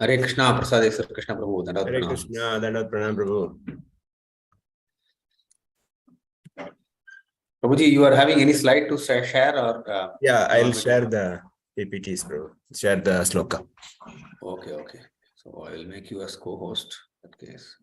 Hare Krishna, Prasadeshwar, Krishna Prabhu, Dandavat Hare Pranam. Krishna, Dandavat Pranam, Prabhu. Prabhuji, you are having any slide to share or? Yeah, I'll share the PPTs, Prabhu. Share the sloka. Okay, okay. So I will make you as co-host in that case.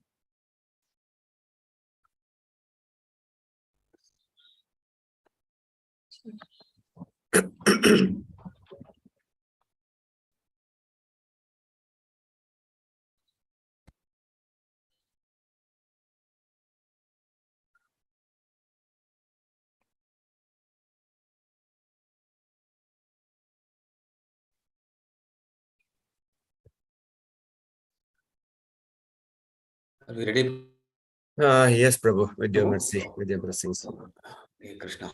Are we ready? Yes, Prabhu, with your mercy, with your blessings. Hare Krishna.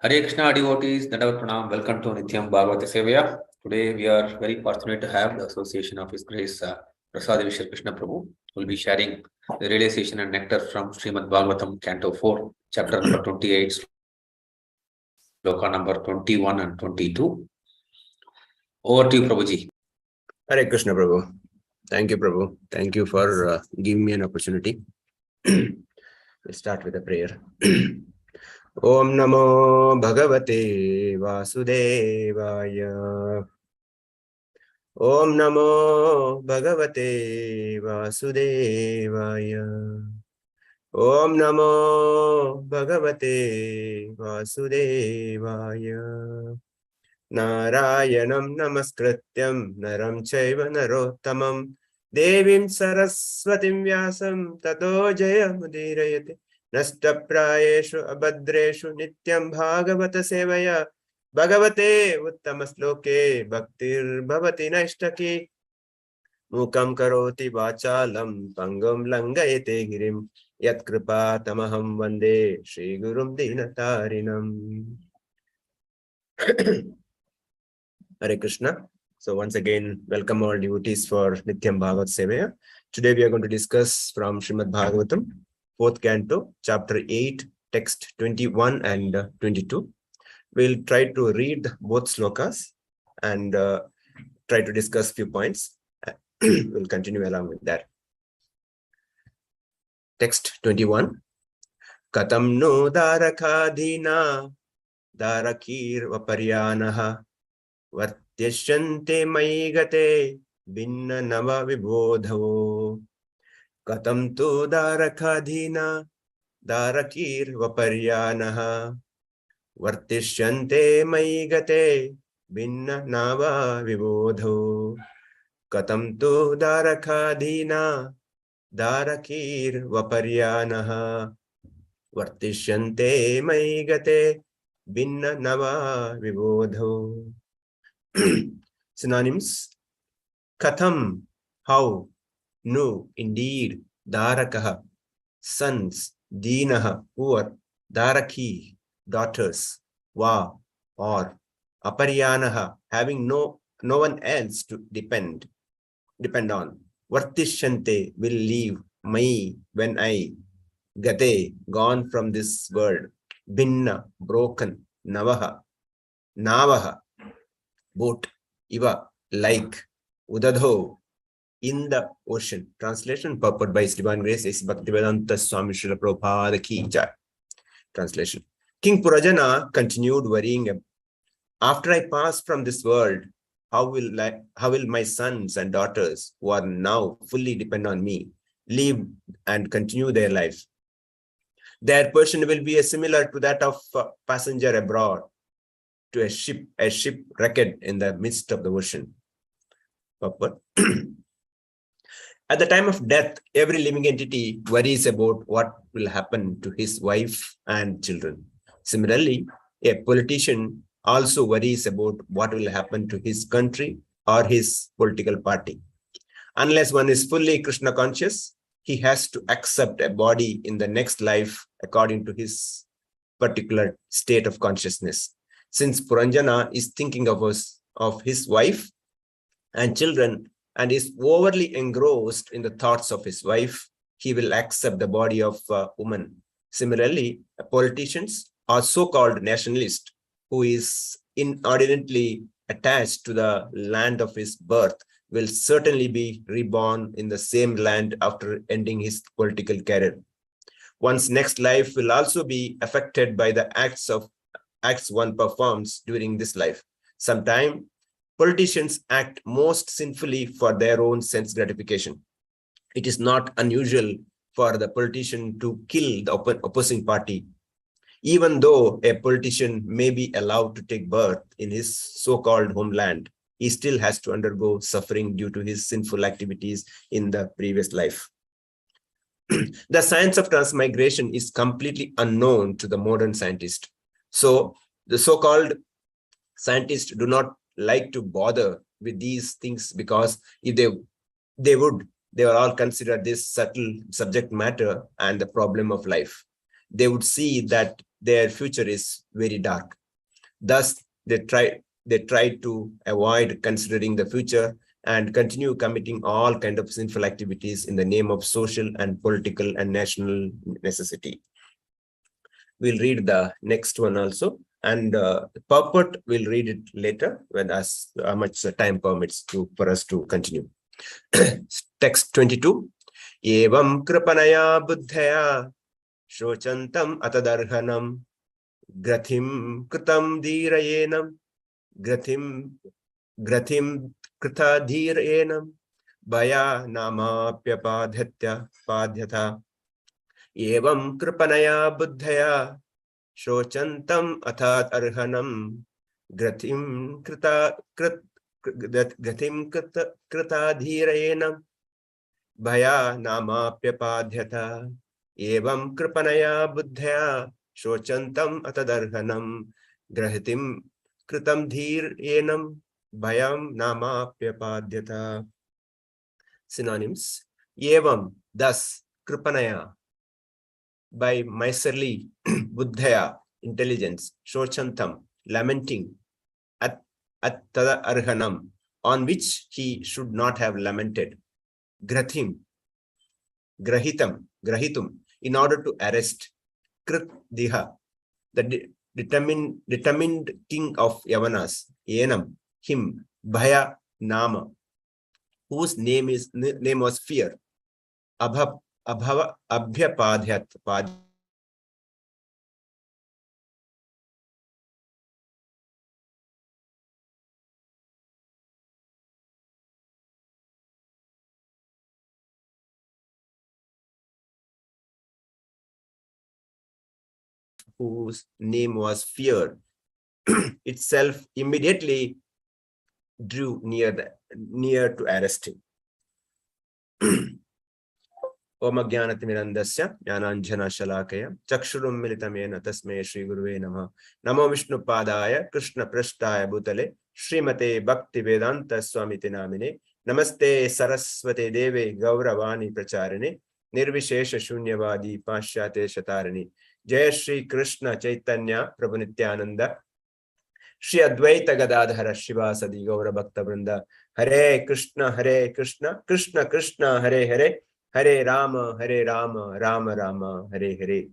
Hare Krishna devotees, Dandavat Pranam. Welcome to Nityam Bhagavata Sevaya. Today we are very fortunate to have the association of His Grace Prasadeshwar Krishna Prabhu, who will be sharing the realization and nectar from Srimad Bhagavatam, Canto 4, chapter number 28, sloka number 21 and 22. Over to you, Prabhuji. Hare Krishna, Prabhu. Thank you, Prabhu. Thank you for giving me an opportunity. We'll start with a prayer. Om Namo Bhagavate Vasudevaya. Om Namo Bhagavate Vasudevaya. Om Namo Bhagavate Vasudevaya. Narayanam Namaskrityam Naram Chaiva Narottamam Devim Saraswatim Vyasam Tato Jaya Mudirayate Nashtaprayeshu Abhadreshu Nityam Bhagavata Sevaya Bhagavate Uttamasloke Bhaktir Bhavati Naishtaki Mukam Karoti Vachalam Pangam Langayate Girim Yat Kripa Tamaham Vande Shri Gurum Dinatarinam. Hare Krishna. So once again, welcome all devotees for Nityam Bhagavat Sevaya. Today we are going to discuss from Srimad Bhagavatam, 4th canto, chapter 8, text 21 and 22. We'll try to read both slokas and try to discuss few points. We'll continue along with that. Text 21. Katam no darakadina darakir vaparyanaha Vartyashante maigate binna nava vibodho. Katam tu darakadhina darakir vaparyanaha. Vartyashante maigate binna nava vibodho. Katam tu darakadhina darakir vaparyanaha. Vartyashante maigate binna nava vibodho. Synonyms: Katham, how, no, indeed, Darakaha, sons, Dinaha, poor, Daraki, daughters, Va, or, Aparyanaha, having no one else to depend on, Vartishante, will leave, Mai, when I, Gate, gone from this world, Binna, broken, Navaha, Navaha, boat, Iva, like, Udadho, in the ocean. Translation purport by His Divine Grace is Bhaktivedanta Swami Srila Prabhupada Ki Jai. Translation. King Purajana continued worrying, after I pass from this world, how will my sons and daughters, who are now fully dependent on me, live and continue their life? Their portion will be similar to that of a passenger abroad to a ship wrecked in the midst of the ocean. At the time of death, every living entity worries about what will happen to his wife and children. Similarly, a politician also worries about what will happen to his country or his political party. Unless one is fully Krishna conscious, he has to accept a body in the next life according to his particular state of consciousness. Since Puranjana is thinking of his wife and children and is overly engrossed in the thoughts of his wife, he will accept the body of a woman. Similarly, politicians or so-called nationalist who is inordinately attached to the land of his birth will certainly be reborn in the same land after ending his political career. One's next life will also be affected by the acts one performs during this life. Sometimes politicians act most sinfully for their own sense gratification. It is not unusual for the politician to kill the opposing party. Even though a politician may be allowed to take birth in his so-called homeland, he still has to undergo suffering due to his sinful activities in the previous life. The science of transmigration is completely unknown to the modern scientist. So the so-called scientists do not like to bother with these things, because if they would all consider this subtle subject matter and the problem of life. They would see that their future is very dark. Thus, they try to avoid considering the future and continue committing all kinds of sinful activities in the name of social and political and national necessity. We'll read the next one also, and purport we'll read it later when as how much time permits for us to continue. Text 22. Evam kripanaya buddhaya shochantam atadarhanam grathim kritam dhirayenam grathim krita dhirayenam bhaya namapyapadhyatya padhyatha evam kripanaya buddhaya shochantam athat arhanam grathim krita dhirayenam bhaya namapyapadhyatha evam kripanaya buddhaya shochantam atadarhanam grahitim kritam dhirayenam bhayam namapyapadhyatha. Synonyms. Evam, thus, kripanaya, by miserly, buddhaya, intelligence, shochantam, lamenting, at tada arhanam, on which he should not have lamented, grathim, grahitum, in order to arrest, krit diha, the determined king of Yavanas, yenam, him, bhaya nama, whose name was fear, abhyapadhyat, whose name was fear, itself immediately drew near to arrest him. Om Ajnanatimirandasya Jnananjana Shalakaya Chakshurum Militamena Tasme Shri Guruve Namah. Namo Vishnu Padaya Krishna Prashtaya Bhutale Srimate Bhakti Vedanta Swamiti Namine Namaste Saraswate Deve Gauravani Pracharine Nirvishesha Shunyavadi Pashyate Shatarani. Jai Shri Krishna Chaitanya Prabhu Nityananda Shri Advaita Gadadhara Shivasadi Gaura Bhakta Vrinda. Hare Krishna, Krishna Krishna, Hare Hare, Hare Rama, Rama Rama, Hare Hare.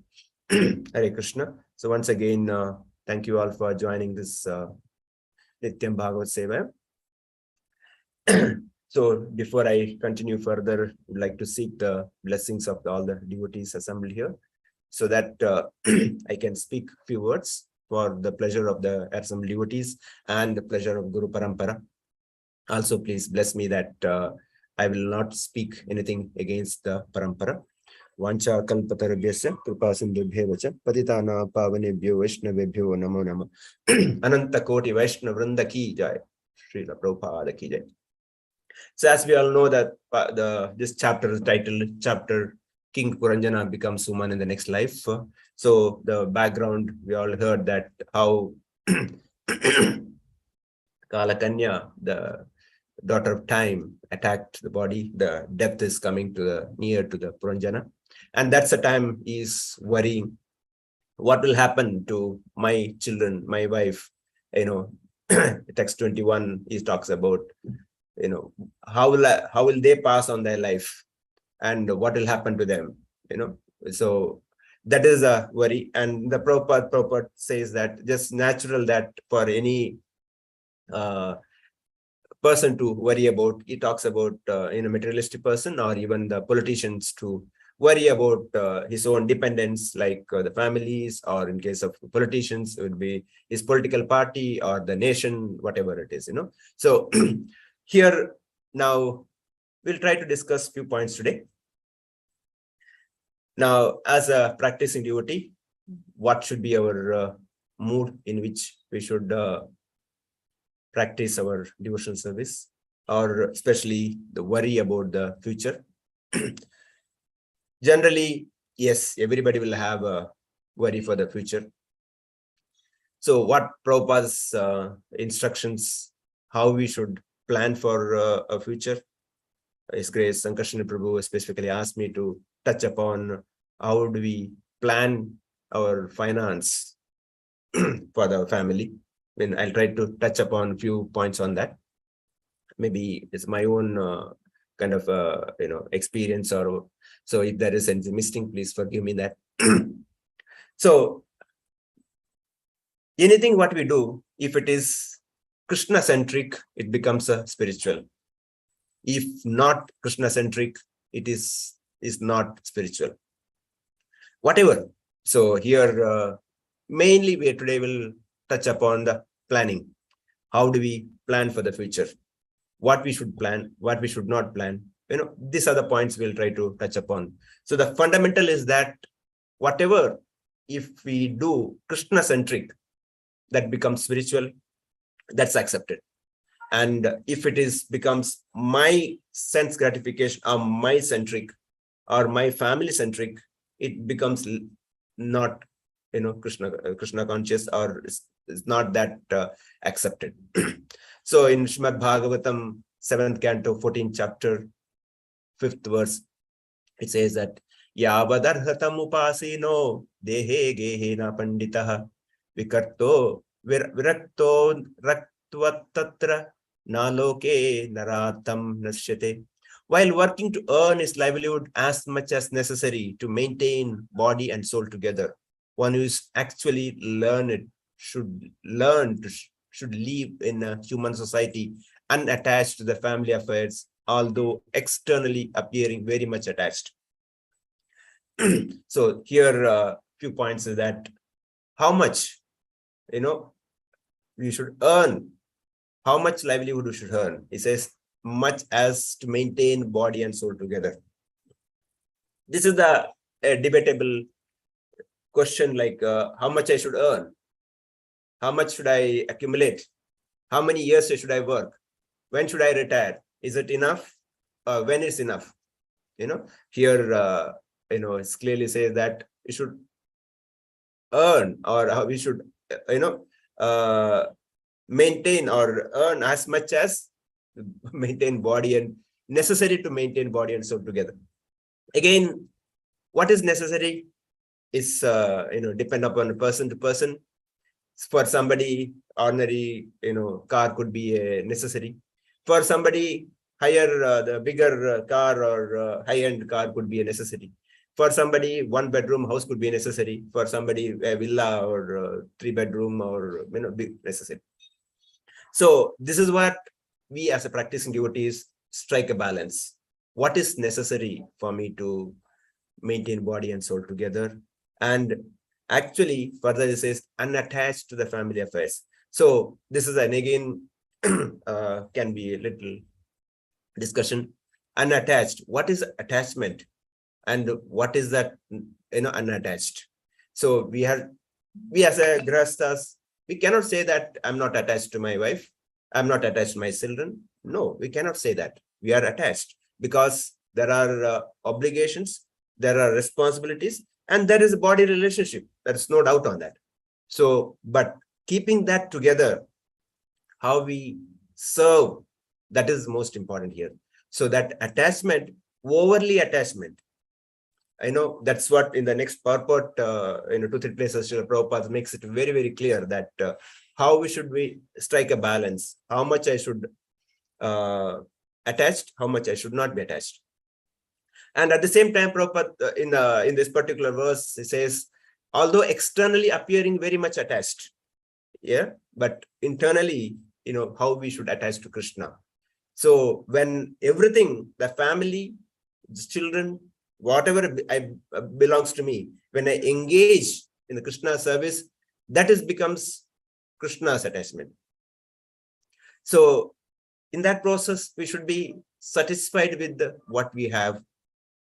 Hare Krishna. So once again, thank you all for joining this Nityam Bhagavad Seva. So before I continue further, I'd like to seek the blessings of all the devotees assembled here, so that I can speak few words for the pleasure of the assembled devotees and the pleasure of Guru Parampara. Also, please bless me that I will not speak anything against the Parampara. Vancha kalpatarabhyasya kripa sindhubhyo vacha patitana pavanebhyo vaishnavebhyo namo namo. Ananta koti vaishnav vrinda ki jai. Srila Prabhupada ki jai. So as we all know that this chapter is titled chapter King Puranjana becomes woman in the next life. So the background, we all heard that how Kalakanya, the daughter of time, attacked the body. The death is coming to the near to the Puranjana. And that's the time he's worrying, what will happen to my children, my wife? Text 21, he talks about, how will they pass on their life and what will happen to them? So that is a worry. And the Prabhupada says that just natural that for any person to worry about. He talks about materialistic person or even the politicians to worry about his own dependents, like the families, or in case of politicians, it would be his political party or the nation, whatever it is. So here now we'll try to discuss few points today. Now, as a practicing devotee, what should be our mood in which we should practice our devotional service, or especially the worry about the future? Generally, yes, everybody will have a worry for the future. So what Prabhupada's instructions, how we should plan for a future? His Grace Sankarshan Prabhu specifically asked me to touch upon how do we plan our finance for the family. I'll try to touch upon a few points on that. Maybe it's my own kind of experience, or so if there is anything missing, please forgive me that. So anything what we do, if it is Krishna centric, it becomes a spiritual. If not Krishna centric, it is not spiritual. Whatever. So here mainly we today will touch upon the planning. How do we plan for the future? What we should plan, what we should not plan. These are the points we'll try to touch upon. So the fundamental is that whatever, if we do Krishna centric, that becomes spiritual, that's accepted. And if it becomes my sense gratification or my centric or my family centric, it becomes not Krishna conscious, or is not that accepted. So in Srimad Bhagavatam 7th canto 14th chapter 5th verse, it says that Yavadarhatam upasino dehe gehena panditaha vikarto virakto raktvatatra naloke naratam nashyate. While working to earn his livelihood as much as necessary to maintain body and soul together, one who is actually learned should live in a human society unattached to the family affairs, although externally appearing very much attached. So here a few points is that how much we should earn, how much livelihood we should earn. It says much as to maintain body and soul together. This is the debatable question, like how much I should earn, how much should I accumulate, how many years should I work, when should I retire, is it enough, when is enough? Here it clearly says that we should earn, or how we should maintain or earn as much as maintain body and necessary to maintain body and soul together. Again, what is necessary is depend upon person to person. For somebody, ordinary car could be a necessary. For somebody, higher the bigger car or high-end car could be a necessity. For somebody, 1-bedroom house could be necessary. For somebody, a villa or 3-bedroom or big necessary. So this is what we as a practicing devotees strike a balance. What is necessary for me to maintain body and soul together? And actually, further it says unattached to the family affairs. So this is an again can be a little discussion. Unattached. What is attachment, and what is that unattached? So we as a grahasthas, we cannot say that I'm not attached to my wife, I'm not attached to my children. No, we cannot say that. We are attached because there are obligations, there are responsibilities, and there is a body relationship. There's no doubt on that. So, but keeping that together, how we serve, that is most important here. So that attachment, overly attachment, I know that's what in the next purport, 2-3 places, Prabhupada makes it very, very clear that how we strike a balance, how much I should attached, how much I should not be attached. And at the same time, Prabhupada in this particular verse, he says, although externally appearing very much attached, yeah, but internally, how we should attach to Krishna. So when everything, the family, the children, whatever belongs to me, when I engage in the Krishna service, that becomes Krishna's attachment. So in that process, we should be satisfied with what we have.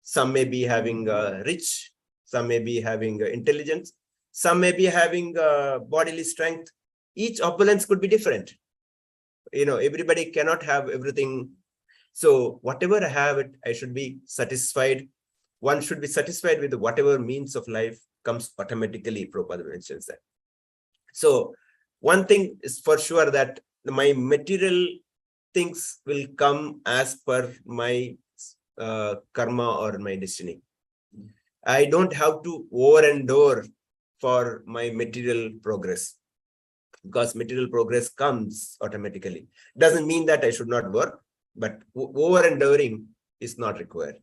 Some may be having rich, some may be having intelligence, some may be having bodily strength. Each opulence could be different. Everybody cannot have everything. So whatever I have, I should be satisfied. One should be satisfied with whatever means of life comes automatically. Prabhupada mentions that. So one thing is for sure, that my material things will come as per my karma or my destiny. I don't have to over-endure for my material progress, because material progress comes automatically. Doesn't mean that I should not work, but over-enduring is not required.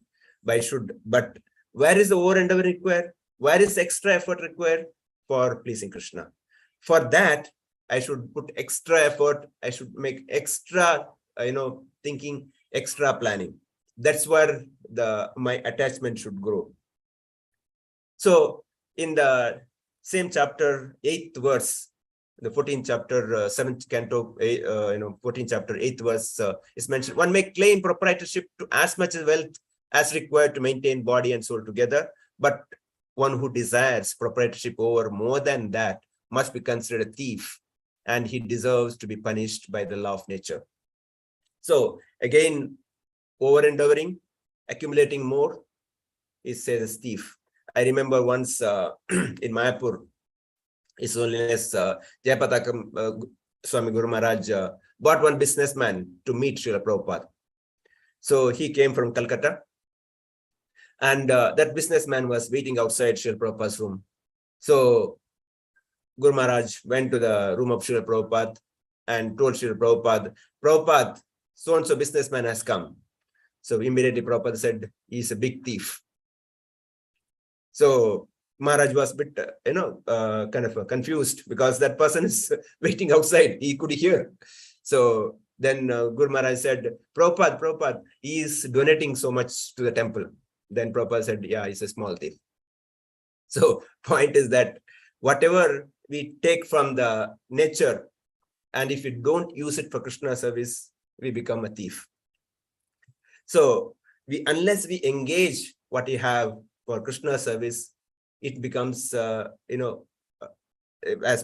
But where is the over-enduring required? Where is extra effort required? For pleasing Krishna. For that, I should put extra effort. I should make extra, thinking, extra planning. That's where my attachment should grow. So in the same chapter, 8th verse, the 14th chapter, 7th canto, 14th chapter, 8th verse is mentioned. One may claim proprietorship to as much wealth as required to maintain body and soul together, but one who desires proprietorship over more than that must be considered a thief, and he deserves to be punished by the law of nature. So again, over-enduring, accumulating more, is said as thief. I remember once in Mayapur, His Holiness Jayapataka Swami Guru Maharaj brought one businessman to meet Srila Prabhupada. So he came from Calcutta, and that businessman was waiting outside Srila Prabhupada's room. So Guru Maharaj went to the room of Srila Prabhupada and told Srila Prabhupada, so-and-so businessman has come. So immediately Prabhupada said, he's a big thief. So Maharaj was a bit, kind of confused, because that person is waiting outside. He could hear. So then Guru Maharaj said, Prabhupada, he is donating so much to the temple. Then Prabhupada said, yeah, he's a small thief. So point is that whatever we take from the nature, and if we don't use it for Krishna service, we become a thief. So unless we engage what we have for Krishna service, it becomes, as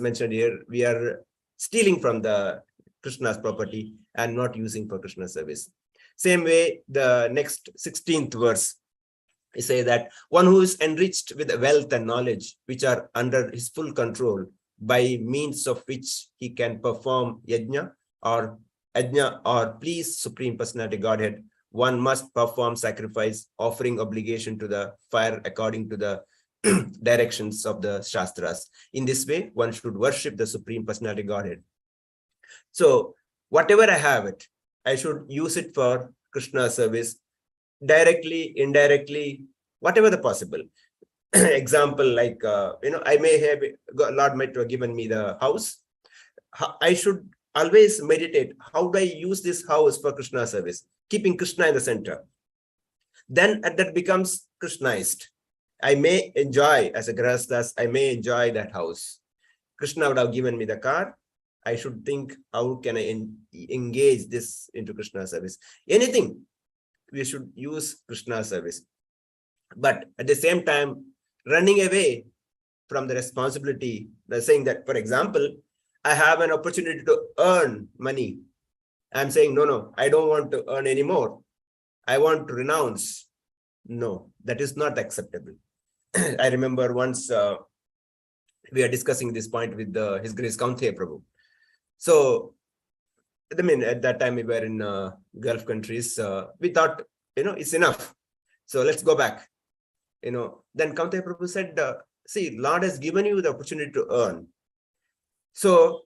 mentioned here, we are stealing from the Krishna's property and not using for Krishna service. Same way, the next 16th verse, he says that one who is enriched with wealth and knowledge, which are under his full control, by means of which he can perform yajna or please Supreme Personality Godhead, one must perform sacrifice, offering obligation to the fire according to the directions of the Shastras. In this way, one should worship the Supreme Personality Godhead. So whatever I have I should use it for Krishna service, directly, indirectly, whatever the possible. Example, I may have, Lord might have given me the house. I should always meditate, how do I use this house for Krishna service, keeping Krishna in the center. Then that becomes Krishnaized. I may enjoy, as a grahasthas, I may enjoy that house. Krishna would have given me the car. I should think, how can I engage this into Krishna service? Anything, we should use Krishna service. But at the same time, running away from the responsibility, saying that, for example, I have an opportunity to earn money. I'm saying, no, I don't want to earn anymore. I want to renounce. No, that is not acceptable. I remember once we are discussing this point with His Grace Kaunteya Prabhu. So, I mean, at that time we were in Gulf countries. We thought, it's enough. So let's go back. Then Kaunteya Prabhu said, see, Lord has given you the opportunity to earn. So,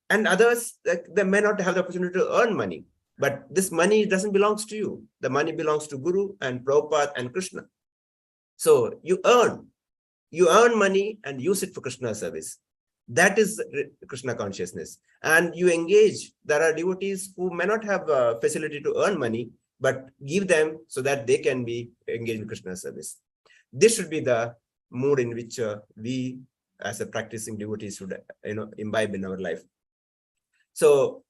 and others, they may not have the opportunity to earn money, but this money doesn't belong to you. The money belongs to Guru and Prabhupada and Krishna. So you earn money and use it for Krishna service. That is Krishna consciousness. And you engage. There are devotees who may not have a facility to earn money, but give them so that they can be engaged in Krishna service. This should be the mood in which we as a practicing devotee should imbibe in our life. So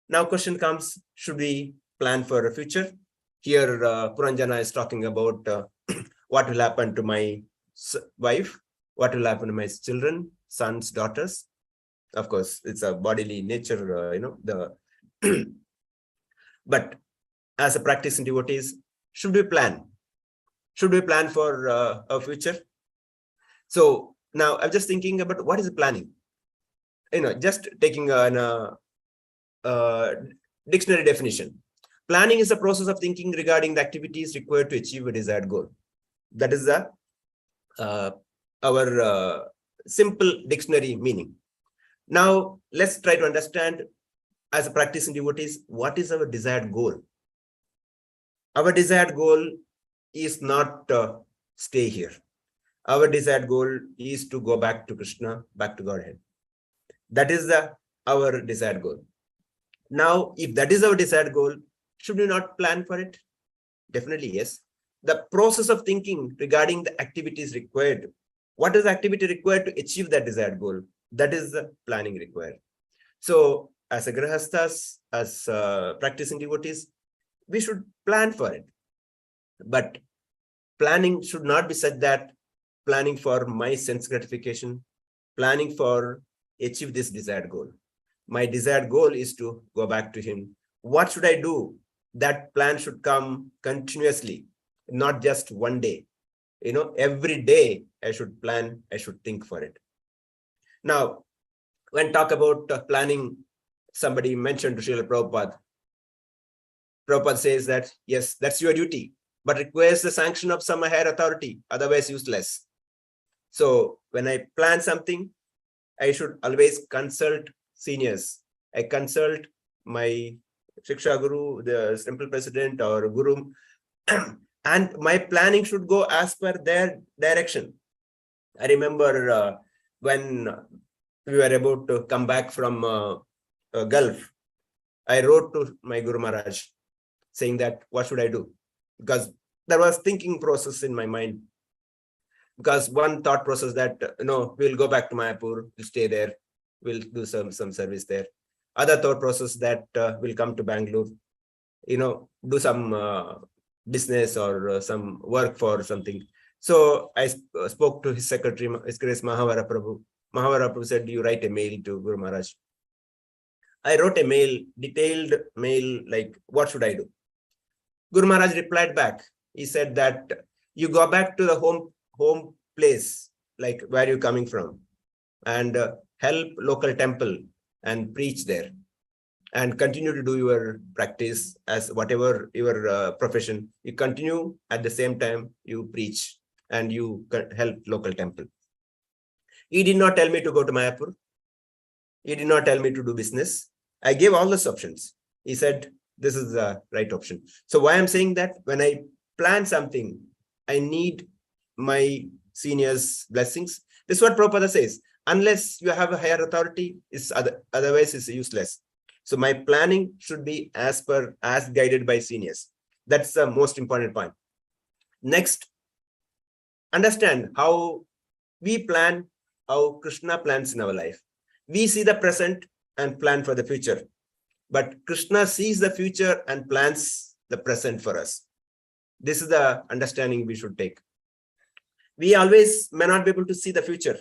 now question comes, should we plan for a future? Here Puranjana is talking about what will happen to my wife, what will happen to my children, sons, daughters. Of course, it's a bodily nature, but as a practicing devotees, should we plan? Should we plan for a future? So now I'm just thinking about what is planning. Just taking a dictionary definition. Planning is a process of thinking regarding the activities required to achieve a desired goal. That is the our simple dictionary meaning. Now let's try to understand, as a practicing devotees, what is our desired goal? Our desired goal is not stay here. Our desired goal is to go back to Krishna, back to Godhead. That is our desired goal. Now, if that is our desired goal, should we not plan for it? Definitely, yes. The process of thinking regarding the activities required. What is the activity required to achieve that desired goal? That is the planning required. So, as a grahasthas, as practicing devotees, we should plan for it. But planning should not be such that planning for my sense gratification, planning for achieve this desired goal. My desired goal is to go back to him. What should I do? That plan should come continuously, not just one day. Every day I should plan, I should think for it. Now, when talk about planning, somebody mentioned to Srila Prabhupada. Prabhupada says that, yes, that's your duty, but requires the sanction of some higher authority, otherwise useless. So when I plan something, I should always consult seniors. I consult my Shiksha Guru, the temple president or Guru, and my planning should go as per their direction. I remember when we were about to come back from Gulf, I wrote to my Guru Maharaj saying that, what should I do? Because there was thinking process in my mind. Because one thought process that, we'll go back to Mayapur, we'll stay there, we'll do some service there. Other thought process that we'll come to Bangalore, do some business or some work for something. So I spoke to his secretary, His Grace Mahavara Prabhu. Mahavara Prabhu said, you write a mail to Guru Maharaj. I wrote a mail, detailed mail, like, what should I do? Guru Maharaj replied back. He said that you go back to the home place, like where you're coming from, and help local temple and preach there, and continue to do your practice as whatever your profession. You continue at the same time you preach and you help local temple. He did not tell me to go to Mayapur. He did not tell me to do business. I gave all those options. He said, this is the right option. So why I'm saying that, when I plan something, I need my seniors' blessings. This is what Prabhupada says. unless you have a higher authority, otherwise it's useless. So my planning should be as guided by seniors. That's the most important point. Next, understand how we plan, how Krishna plans in our life. We see the present and plan for the future, but Krishna sees the future and plans the present for us. This is the understanding we should take. We always may not be able to see the future.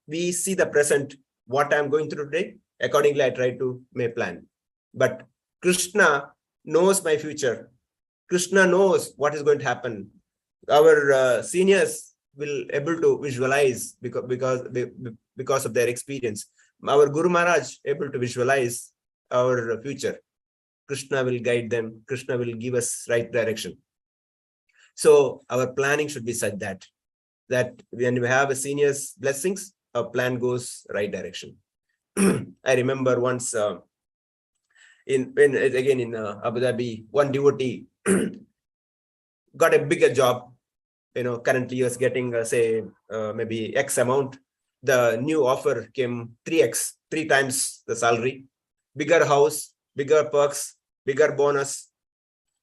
We see the present, what I'm going through today. Accordingly, I try to make plan. But Krishna knows my future. Krishna knows what is going to happen. Our seniors will able to visualize because of their experience. Our Guru Maharaj able to visualize our future. Krishna will guide them. Krishna will give us right direction. So our planning should be such that when we have a senior's blessings, our plan goes right direction. I remember once in Abu Dhabi, one devotee got a bigger job. Currently he was getting maybe X amount. The new offer came 3x, 3 times the salary, bigger house, bigger perks, bigger bonus.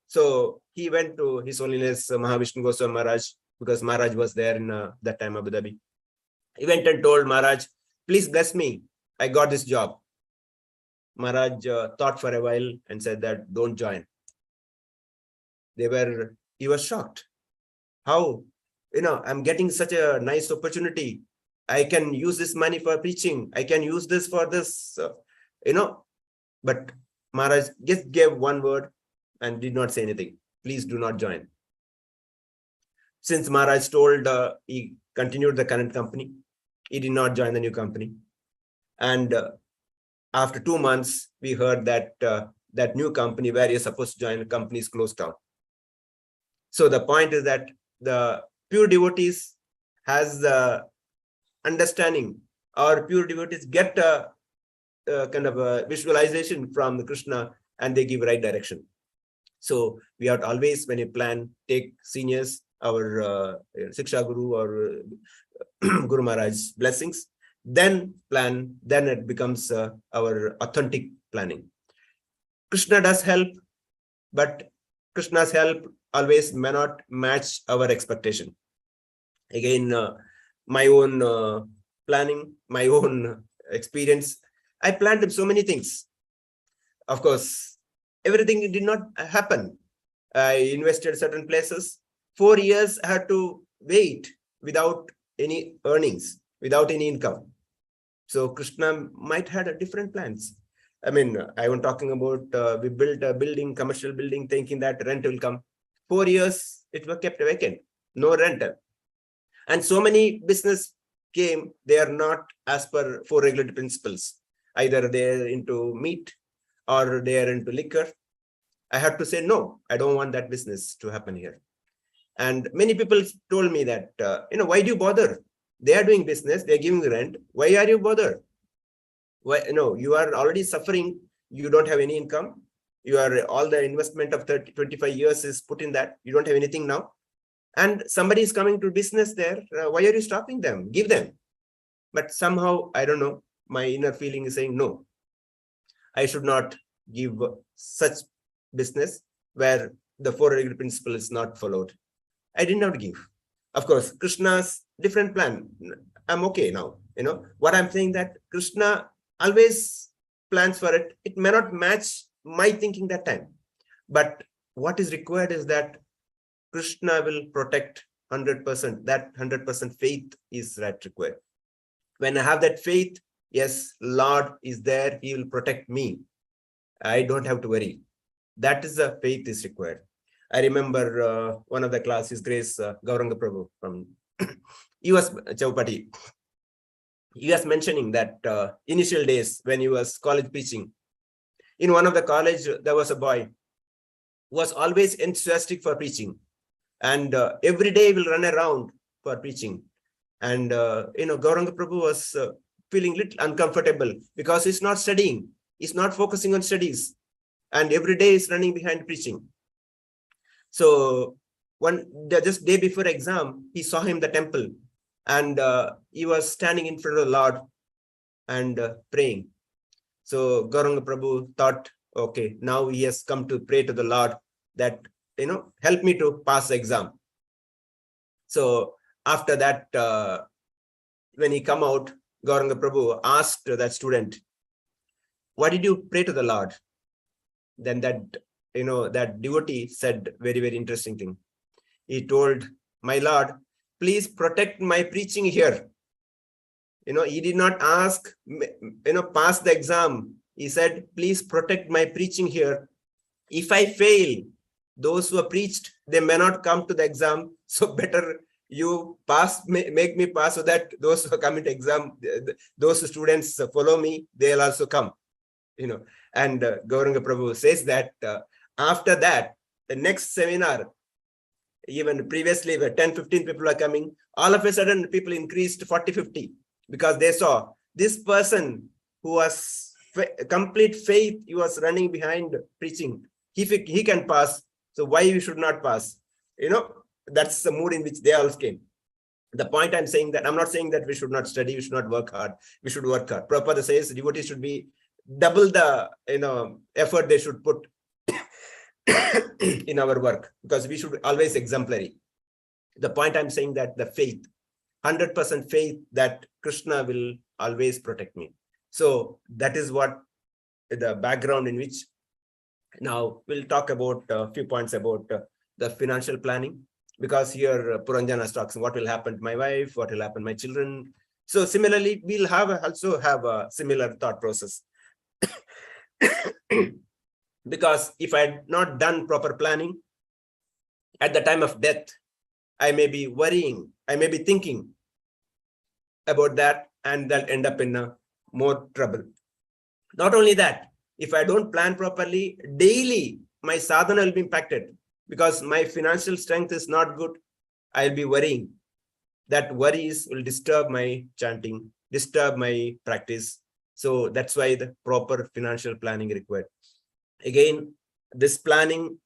So he went to His Holiness Mahavishnu Goswami Maharaj, because Maharaj was there in that time Abu Dhabi. He went and told Maharaj, please bless me. I got this job. Maharaj thought for a while and said that don't join. He was shocked. How? I'm getting such a nice opportunity. I can use this money for preaching. I can use this for this, But Maharaj just gave one word and did not say anything. Please do not join. Since Maharaj told, he continued the current company. He did not join the new company. And after 2 months, we heard that that new company where you're supposed to join, the company is closed down. So the point is that the pure devotees has the understanding, or pure devotees get a kind of a visualization from the Krishna, and they give right direction. So we have to always, when you plan, take seniors, our Siksha Guru or Guru Maharaj's blessings, then plan, then it becomes our authentic planning. Krishna does help, but Krishna's help always may not match our expectation. Again, my own planning, my own experience, I planned so many things. Of course, everything did not happen. I invested certain places. 4 years I had to wait without any earnings, without any income. So Krishna might have different plans. I mean, I was talking about we built a building, commercial building, thinking that rent will come. 4 years it was kept vacant, no rental. And so many business came, they are not as per 4 regulatory principles. Either they are into meat or they are into liquor. I had to say, no, I don't want that business to happen here. And many people told me that, why do you bother? They are doing business, they are giving rent. Why are you bothered? Why, you are already suffering. You don't have any income. All the investment of 25 years is put in that. You don't have anything now. And somebody is coming to business there. Why are you stopping them? Give them. But somehow, I don't know, my inner feeling is saying, no, I should not give such business where the 4 regular principle is not followed. I did not give. Of course, Krishna's different plan. I'm okay now. What I'm saying, that Krishna always plans for it. It may not match my thinking that time. But what is required is that Krishna will protect 100%. That 100% faith is that required. When I have that faith, yes, Lord is there. He will protect me. I don't have to worry. That is the faith is required. I remember one of the class, His Grace Gauranga Prabhu from US Chaupati. He was mentioning that initial days when he was college preaching, in one of the college, there was a boy who was always enthusiastic for preaching. And every day will run around for preaching. And, Gauranga Prabhu was feeling a little uncomfortable because he's not studying. He's not focusing on studies. And every day is running behind preaching. So just day before exam, he saw him in the temple. and he was standing in front of the Lord and praying. So Gauranga Prabhu thought, okay, now he has come to pray to the Lord that, help me to pass the exam. So after that, when he come out, Gauranga Prabhu asked that student, what did you pray to the Lord? Then that devotee said very, very interesting thing. He told, my Lord, please protect my preaching here. He did not ask, pass the exam. He said, please protect my preaching here. If I fail, those who have preached, they may not come to the exam. So better you pass, make me pass, so that those who come into exam, those students follow me, they'll also come. And Gauranga Prabhu says that after that, the next seminar, even previously where 10-15 people are coming, all of a sudden people increased to 40-50, because they saw this person who was complete faith, he was running behind preaching. He can pass, so why we should not pass? That's the mood in which they all came. The point I'm saying that, I'm not saying that we should not study, we should not work hard, we should work hard. Prabhupada says devotees should be double the effort they should put in our work, because we should always exemplary. The point I'm saying that the faith, 100% faith that Krishna will always protect me. So that is what the background in which now we'll talk about a few points about the financial planning, because here Puranjana talks what will happen to my wife, what will happen to my children. So similarly, we'll also have a similar thought process. Because if I had not done proper planning, at the time of death, I may be worrying, I may be thinking about that, and that'll end up in more trouble. Not only that, if I don't plan properly, daily my sadhana will be impacted, because my financial strength is not good. I'll be worrying. That worries will disturb my chanting, disturb my practice. So that's why the proper financial planning required. Again, this planning,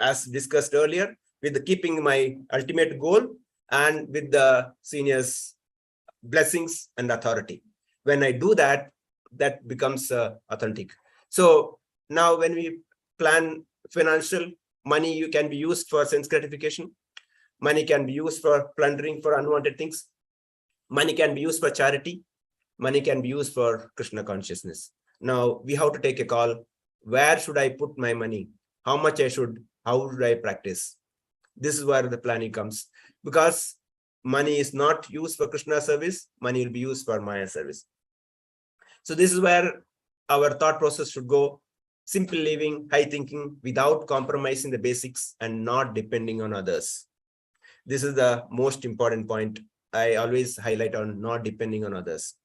as discussed earlier, with keeping my ultimate goal and with the seniors' blessings and authority. When I do that, that becomes authentic. So now when we plan financial, money you can be used for sense gratification. Money can be used for plundering, for unwanted things. Money can be used for charity. Money can be used for Krishna consciousness. Now we have to take a call. Where should I put my money? How much I should? How should I practice? This is where the planning comes. Because money is not used for Krishna service. Money will be used for Maya service. So this is where our thought process should go. Simple living, high thinking, without compromising the basics and not depending on others. This is the most important point I always highlight on, not depending on others.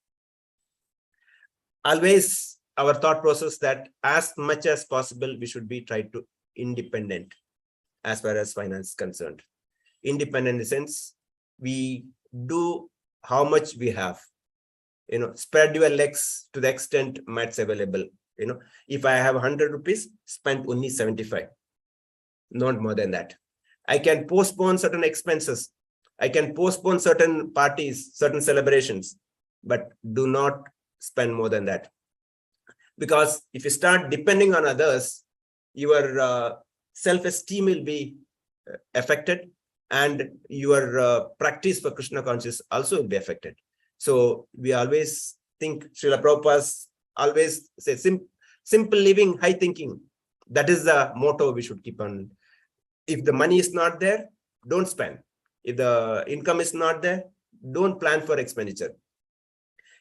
Always our thought process that as much as possible, we should be tried to independent as far as finance is concerned. Independent in the sense, we do how much we have. Spread your legs to the extent mats available. If I have 100 rupees, spend only 75, not more than that. I can postpone certain expenses. I can postpone certain parties, certain celebrations, but do not spend more than that. Because if you start depending on others, your self-esteem will be affected, and your practice for Krishna consciousness also will be affected. So we always think, Srila Prabhupada always say, simple living, high thinking. That is the motto we should keep on. If the money is not there, don't spend. If the income is not there, don't plan for expenditure.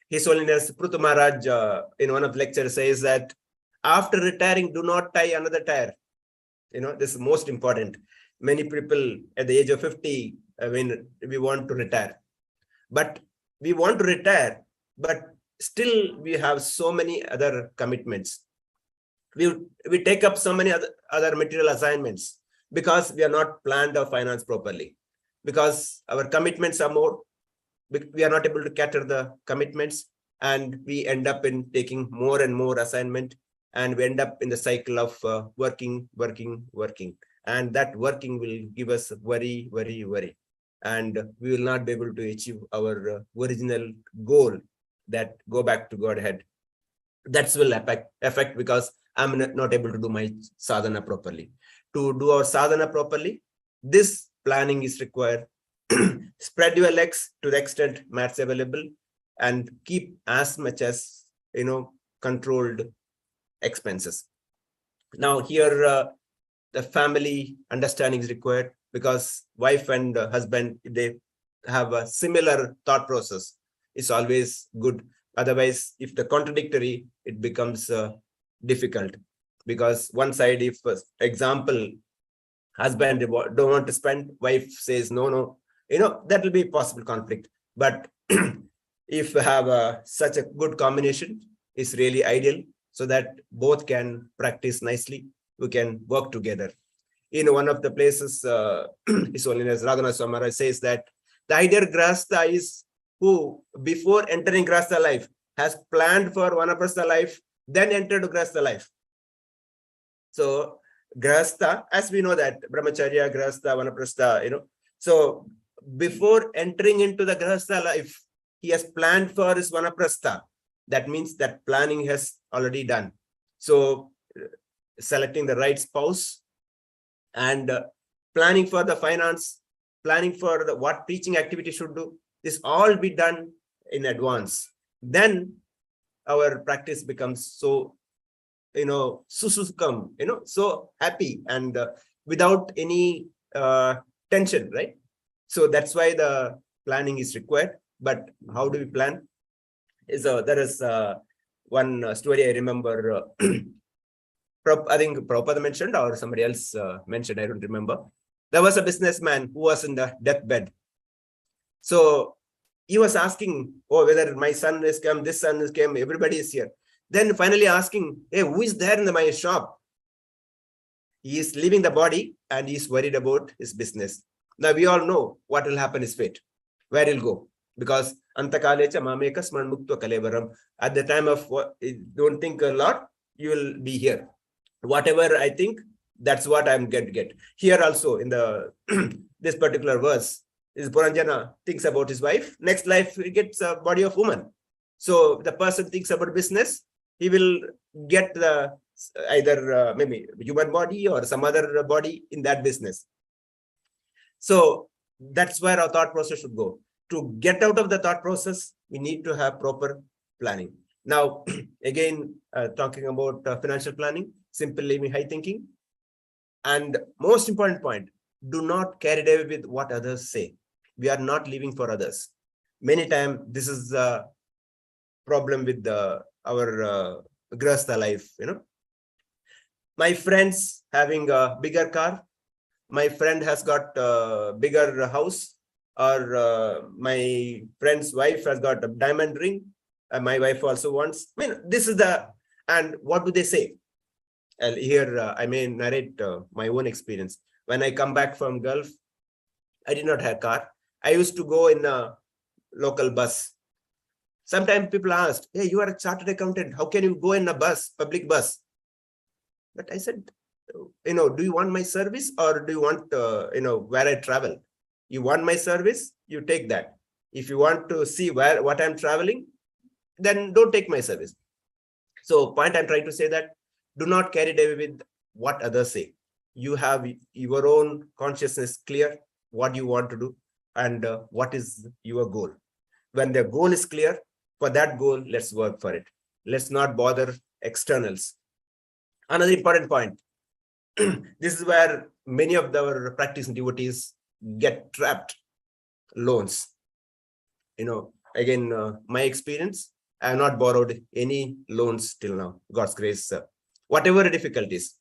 His Holiness Prutu Maharaj in one of the lectures says that after retiring, do not tie another tire. This is most important. Many people at the age of 50, we want to retire. But we want to retire, but still we have so many other commitments. We take up so many other material assignments because we are not planned our finance properly. Because our commitments are more, we are not able to cater the commitments, and we end up in taking more and more assignment, and we end up in the cycle of working. And that working will give us worry. and we will not be able to achieve our original goal, that go back to Godhead. That will affect because I'm not able to do my sadhana properly. To do our sadhana properly, this planning is required. Spread your legs to the extent mats available, and keep as much as controlled expenses. Now here the family understanding is required, because wife and husband, they have a similar thought process. It's always good. Otherwise, if the contradictory, it becomes difficult, because one side, if example, husband don't want to spend, wife says no, that will be possible conflict. But if we have such a good combination, it's really ideal, so that both can practice nicely. We can work together. In one of the places, His Holiness Radhanath Swami Maharaj says that the ideal grahastha is who, before entering grahastha life, has planned for vanaprastha life, then entered grahastha life. So grahastha, as we know that brahmacharya, grahastha, vanaprastha, so before entering into the grahastha life, he has planned for his vanaprastha. That means that planning has already done. So selecting the right spouse, and planning for the finance, planning for the what teaching activity should do, this all be done in advance. Then our practice becomes so susukam, so happy, and without any tension, right? So that's why the planning is required. But how do we plan? There is one story I remember. I think Prabhupada mentioned, or somebody else mentioned, I don't remember. There was a businessman who was in the deathbed. So he was asking, whether my son is come, this son is came, everybody is here. Then finally asking, hey, who is there in my shop? He is leaving the body and he is worried about his business. Now we all know what will happen is fate, where he'll go. Because antakalecha mamekas manmuktva kalevaram. At the time of don't think a lot, you will be here. Whatever I think, that's what I'm going to get. Here also in the this particular verse, is Puranjana thinks about his wife. Next life, he gets a body of woman. So the person thinks about business, he will get the either maybe human body or some other body in that business. So that's where our thought process should go. To get out of the thought process, we need to have proper planning. Now, again, talking about financial planning, simple living, high thinking. And most important point, do not carry away with what others say. We are not living for others. Many times, this is the problem with our grahastha life. My friends having a bigger car, my friend has got a bigger house, or my friend's wife has got a diamond ring, and my wife also wants. This is and what do they say? And here I may narrate my own experience. When I come back from Gulf, I did not have a car. I used to go in a local bus. Sometimes people asked, hey, you are a chartered accountant. How can you go in a bus, public bus? But I said, do you want my service, or do you want, where I travel? You want my service, you take that. If you want to see what I'm traveling, then don't take my service. So point I'm trying to say that do not carry away with what others say. You have your own consciousness clear, what you want to do, and what is your goal. When the goal is clear, for that goal, let's work for it. Let's not bother externals. Another important point. This is where many of our practicing devotees get trapped. Loans. Again, my experience, I have not borrowed any loans till now. God's grace. Whatever difficulties.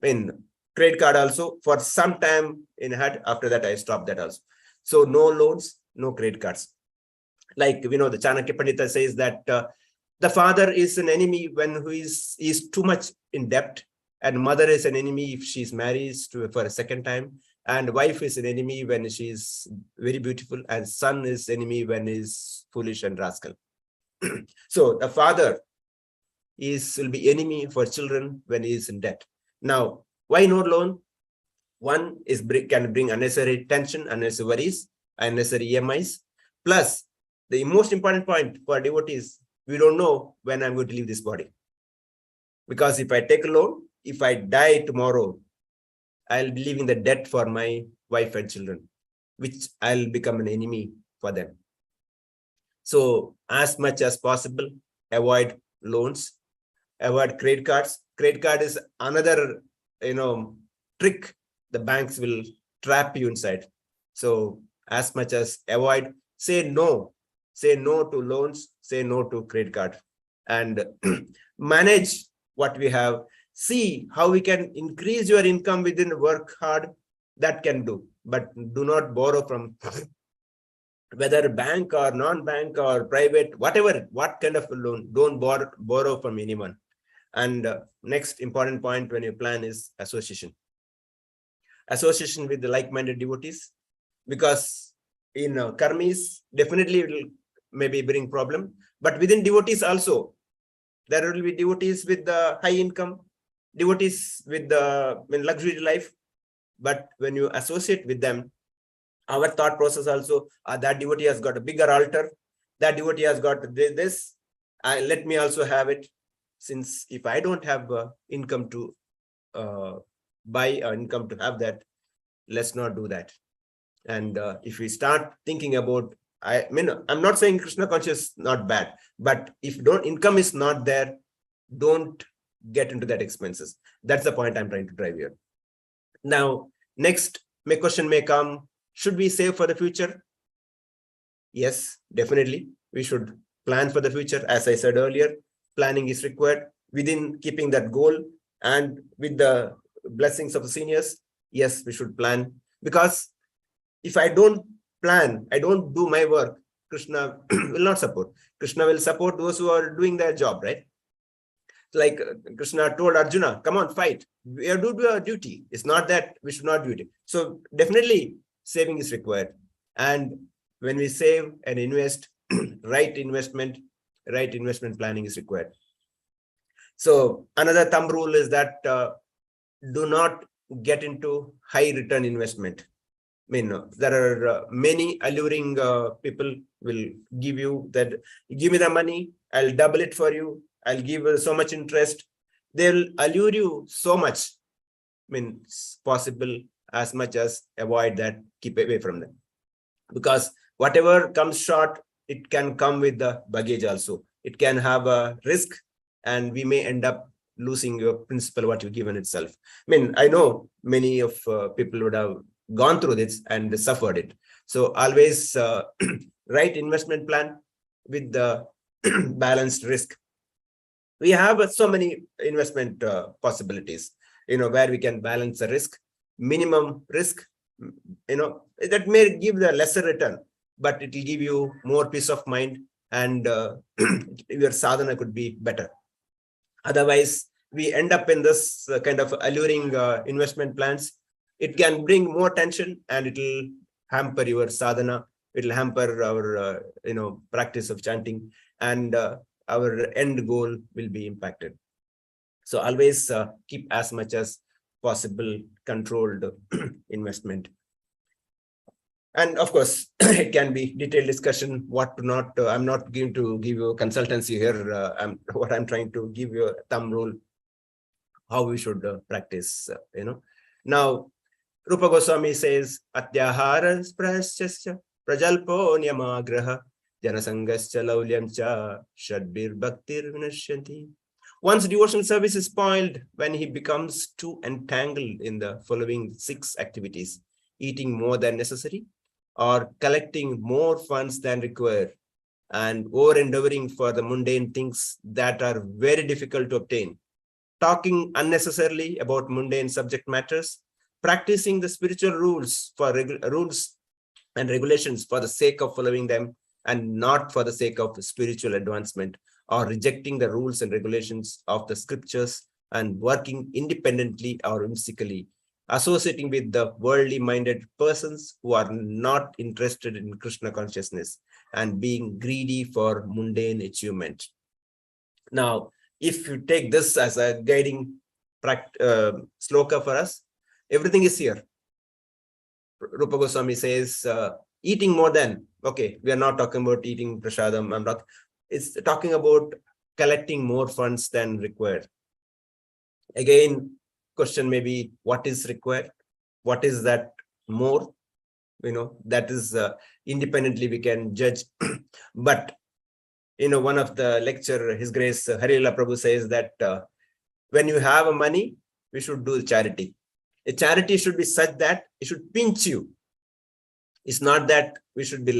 Credit card also for some time in had. After that, I stopped that also. So no loans, no credit cards. Like the Chanakya Pandita says that the father is an enemy when he is too much in debt, and mother is an enemy if she's married for a second time, and wife is an enemy when she's very beautiful, and son is enemy when he's foolish and rascal. So the father will be enemy for children when he is in debt. Now, why no loan? One is can bring unnecessary tension, unnecessary worries, unnecessary EMIs. Plus, the most important point for devotees, we don't know when I'm going to leave this body. Because if I take a loan, if I die tomorrow, I'll be leaving the debt for my wife and children, which I'll become an enemy for them. So as much as possible, avoid loans, avoid credit cards. Credit card is another, trick the banks will trap you inside. So as much as avoid, say no to loans, say no to credit card, and manage what we have. See how we can increase your income within work hard. That can do, but do not borrow from whether bank or non-bank or private, whatever, what kind of a loan. Don't borrow from anyone. And next important point when you plan is association with the like-minded devotees, because in karmis definitely it will maybe bring problem, but within devotees also there will be devotees with the high income, devotees with the luxury life. But when you associate with them, our thought process also, that devotee has got a bigger altar, that devotee has got this, let me also have it. Since if I don't have income to buy income to have that, let's not do that. And if we start thinking about, I'm not saying Krishna conscious not bad, but if income is not there, don't get into that expenses. That's the point I'm trying to drive here. Now, next question may come, should we save for the future? Yes, definitely. We should plan for the future. As I said earlier, planning is required within keeping that goal and with the blessings of the seniors. Yes, we should plan, because if I don't plan, I don't do my work, Krishna will not support. Krishna will support those who are doing their job, right? Like Krishna told Arjuna, come on, fight. We have to do our duty. It's not that we should not do it. So definitely saving is required. And when we save and invest, right investment planning is required. So another thumb rule is that do not get into high return investment. There are many alluring people will give you that, give me the money, I'll double it for you, I'll give so much interest. They'll allure you so much. It's possible as much as avoid that, keep away from them. Because whatever comes short, it can come with the baggage also. It can have a risk, and we may end up losing your principal, what you've given itself. I know many of people would have gone through this and suffered it. So always right investment plan with the balanced risk. We have so many investment possibilities, where we can balance the risk, minimum risk, that may give the lesser return, but it will give you more peace of mind, and your sadhana could be better. Otherwise, we end up in this kind of alluring investment plans. It can bring more tension, and it will hamper your sadhana. It will hamper our, practice of chanting, and our end goal will be impacted. So always keep as much as possible controlled investment. And of course, it can be detailed discussion, what to not. I'm not going to give you consultancy here. What I'm trying to give you a thumb rule, how we should practice, Now, Rupa Goswami says, Atyahara sprasyasya prajalpo niyamagraha janasangasya laulyamcha shadbir bhaktir vinashyanti. One's devotional service is spoiled when he becomes too entangled in the following 6 activities: eating more than necessary, or collecting more funds than required, and over-endeavoring for the mundane things that are very difficult to obtain, talking unnecessarily about mundane subject matters, practicing the spiritual rules and regulations for the sake of following them and not for the sake of spiritual advancement, or rejecting the rules and regulations of the scriptures and working independently or whimsically, associating with the worldly minded persons who are not interested in Krishna consciousness, and being greedy for mundane achievement. Now, if you take this as a guiding sloka for us, everything is here. Rupa Goswami says, eating more than, okay, we are not talking about eating prasadam. I'm not, it's talking about collecting more funds than required. Again, question may be, what is required? What is that more? That is independently we can judge. But, one of the lecture, His Grace Harila Prabhu says that when you have money, we should do charity. A charity should be such that it should pinch you. It's not that we should be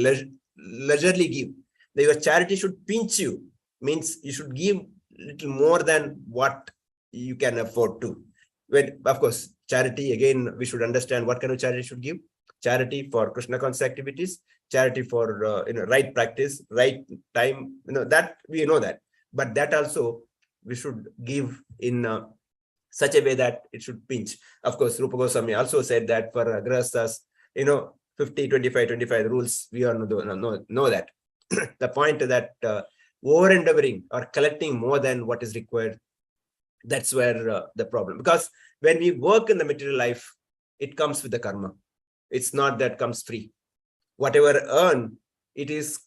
leisurely give. Your charity should pinch you, means you should give little more than what you can afford to. When, of course, charity, again, we should understand what kind of charity should give. Charity for Krishna conscious activities, charity for right practice, right time, that we know that. But that also we should give in such a way that it should pinch. Of course, Rupa Goswami also said that for grahasthas, 50, 25, 25 rules, we all know that. The point that over-endeavoring or collecting more than what is required, that's where the problem. Because when we work in the material life, it comes with the karma. It's not that comes free. Whatever earn,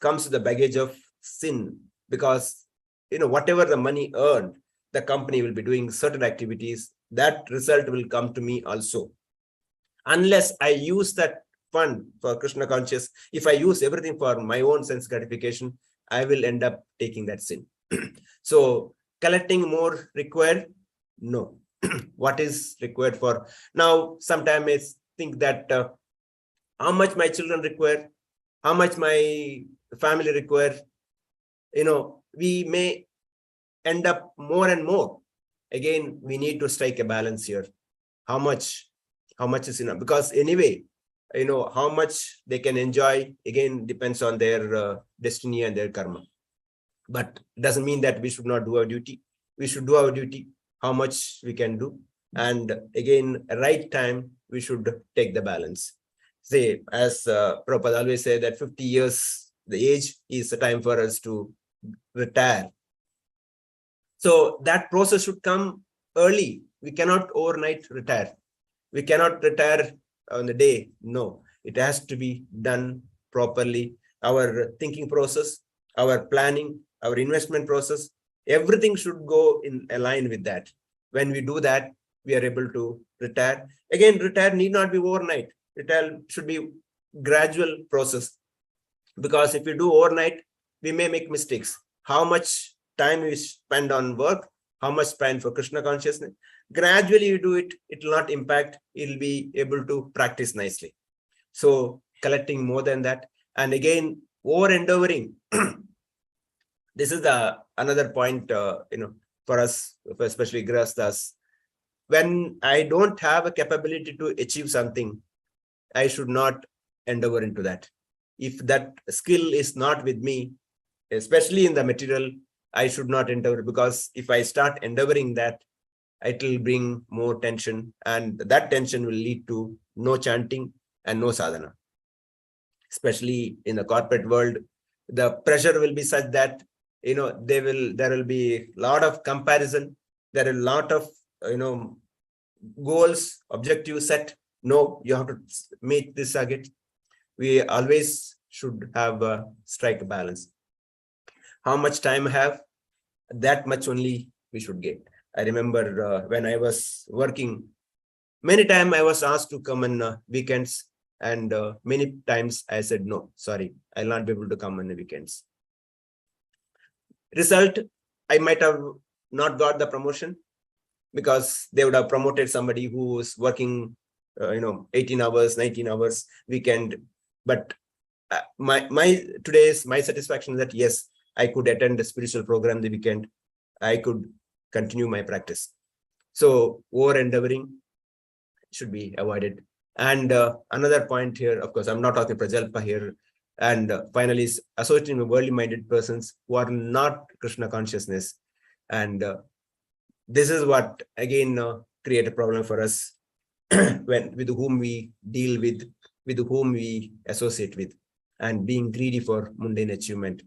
comes with the baggage of sin. Because, whatever the money earned, the company will be doing certain activities. That result will come to me also. Unless I use that fund for Krishna conscious, if I use everything for my own sense gratification, I will end up taking that sin. So collecting more required? No. What is required for? Now, sometimes I think that how much my children require, how much my family require, we may end up more and more. Again, we need to strike a balance here. How much is enough? Because anyway, how much they can enjoy, again, depends on their destiny and their karma. But it doesn't mean that we should not do our duty. We should do our duty, how much we can do. And again, right time, we should take the balance. Say, as Prabhupada always said, that 50 years, the age is the time for us to retire. So that process should come early. We cannot overnight retire. We cannot retire on the day. No, it has to be done properly. Our thinking process, our planning, our investment process, everything should go in line with that. When we do that, we are able to retire. Again, retire need not be overnight. Retire should be gradual process. Because if we do overnight, we may make mistakes. How much time we spend on work, how much spend for Krishna consciousness. Gradually you do it, it will not impact, you'll be able to practice nicely. So collecting more than that. And again, over-endeavoring. This is another point, for us, especially grahasthas. When I don't have a capability to achieve something, I should not endeavor into that. If that skill is not with me, especially in the material, I should not endeavor, because if I start endeavoring that, it will bring more tension, and that tension will lead to no chanting and no sadhana. Especially in the corporate world, the pressure will be such that there will be a lot of comparison. There are a lot of goals, objectives set. No, you have to meet this target. We always should have a strike balance. How much time I have, that much only we should get. I remember when I was working, many times I was asked to come on weekends, and many times I said, no, sorry, I'll not be able to come on the weekends. Result, I might have not got the promotion, because they would have promoted somebody who was working 18 hours, 19 hours weekend. But my satisfaction is that yes, I could attend the spiritual program the weekend. I could continue my practice. So over-endeavoring should be avoided. And another point here, of course, I'm not talking prajalpa here. And finally, associating with worldly-minded persons who are not Krishna consciousness. And this is what, again, create a problem for us with whom we deal with whom we associate with, and being greedy for mundane achievement.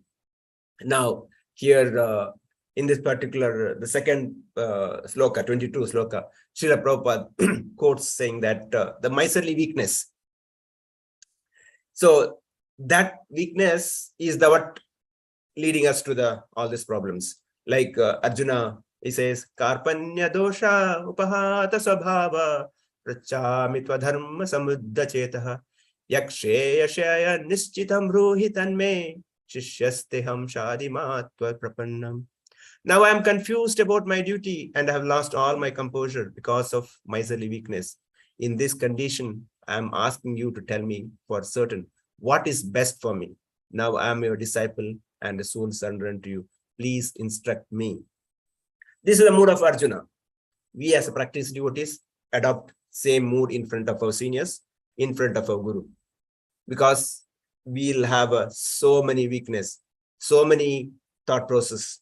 Now, here in this particular, the second sloka, 22 sloka, Srila Prabhupada quotes saying that the miserly weakness. So that weakness is the what leading us to the all these problems. Like Arjuna, he says, Karpanya dosha upahata swabhava prachami tva samudda chetaha yakshe yashaya nischitam ruhi tanme shishyasteham shadimatva prapannam. Now I am confused about my duty and I have lost all my composure because of miserly weakness. In this condition, I am asking you to tell me for certain what is best for me. Now I am your disciple and soon surrender unto you. Please instruct me. This is the mood of Arjuna. We as a practice devotees adopt same mood in front of our seniors, in front of our guru, because we'll have so many weakness, so many thought process.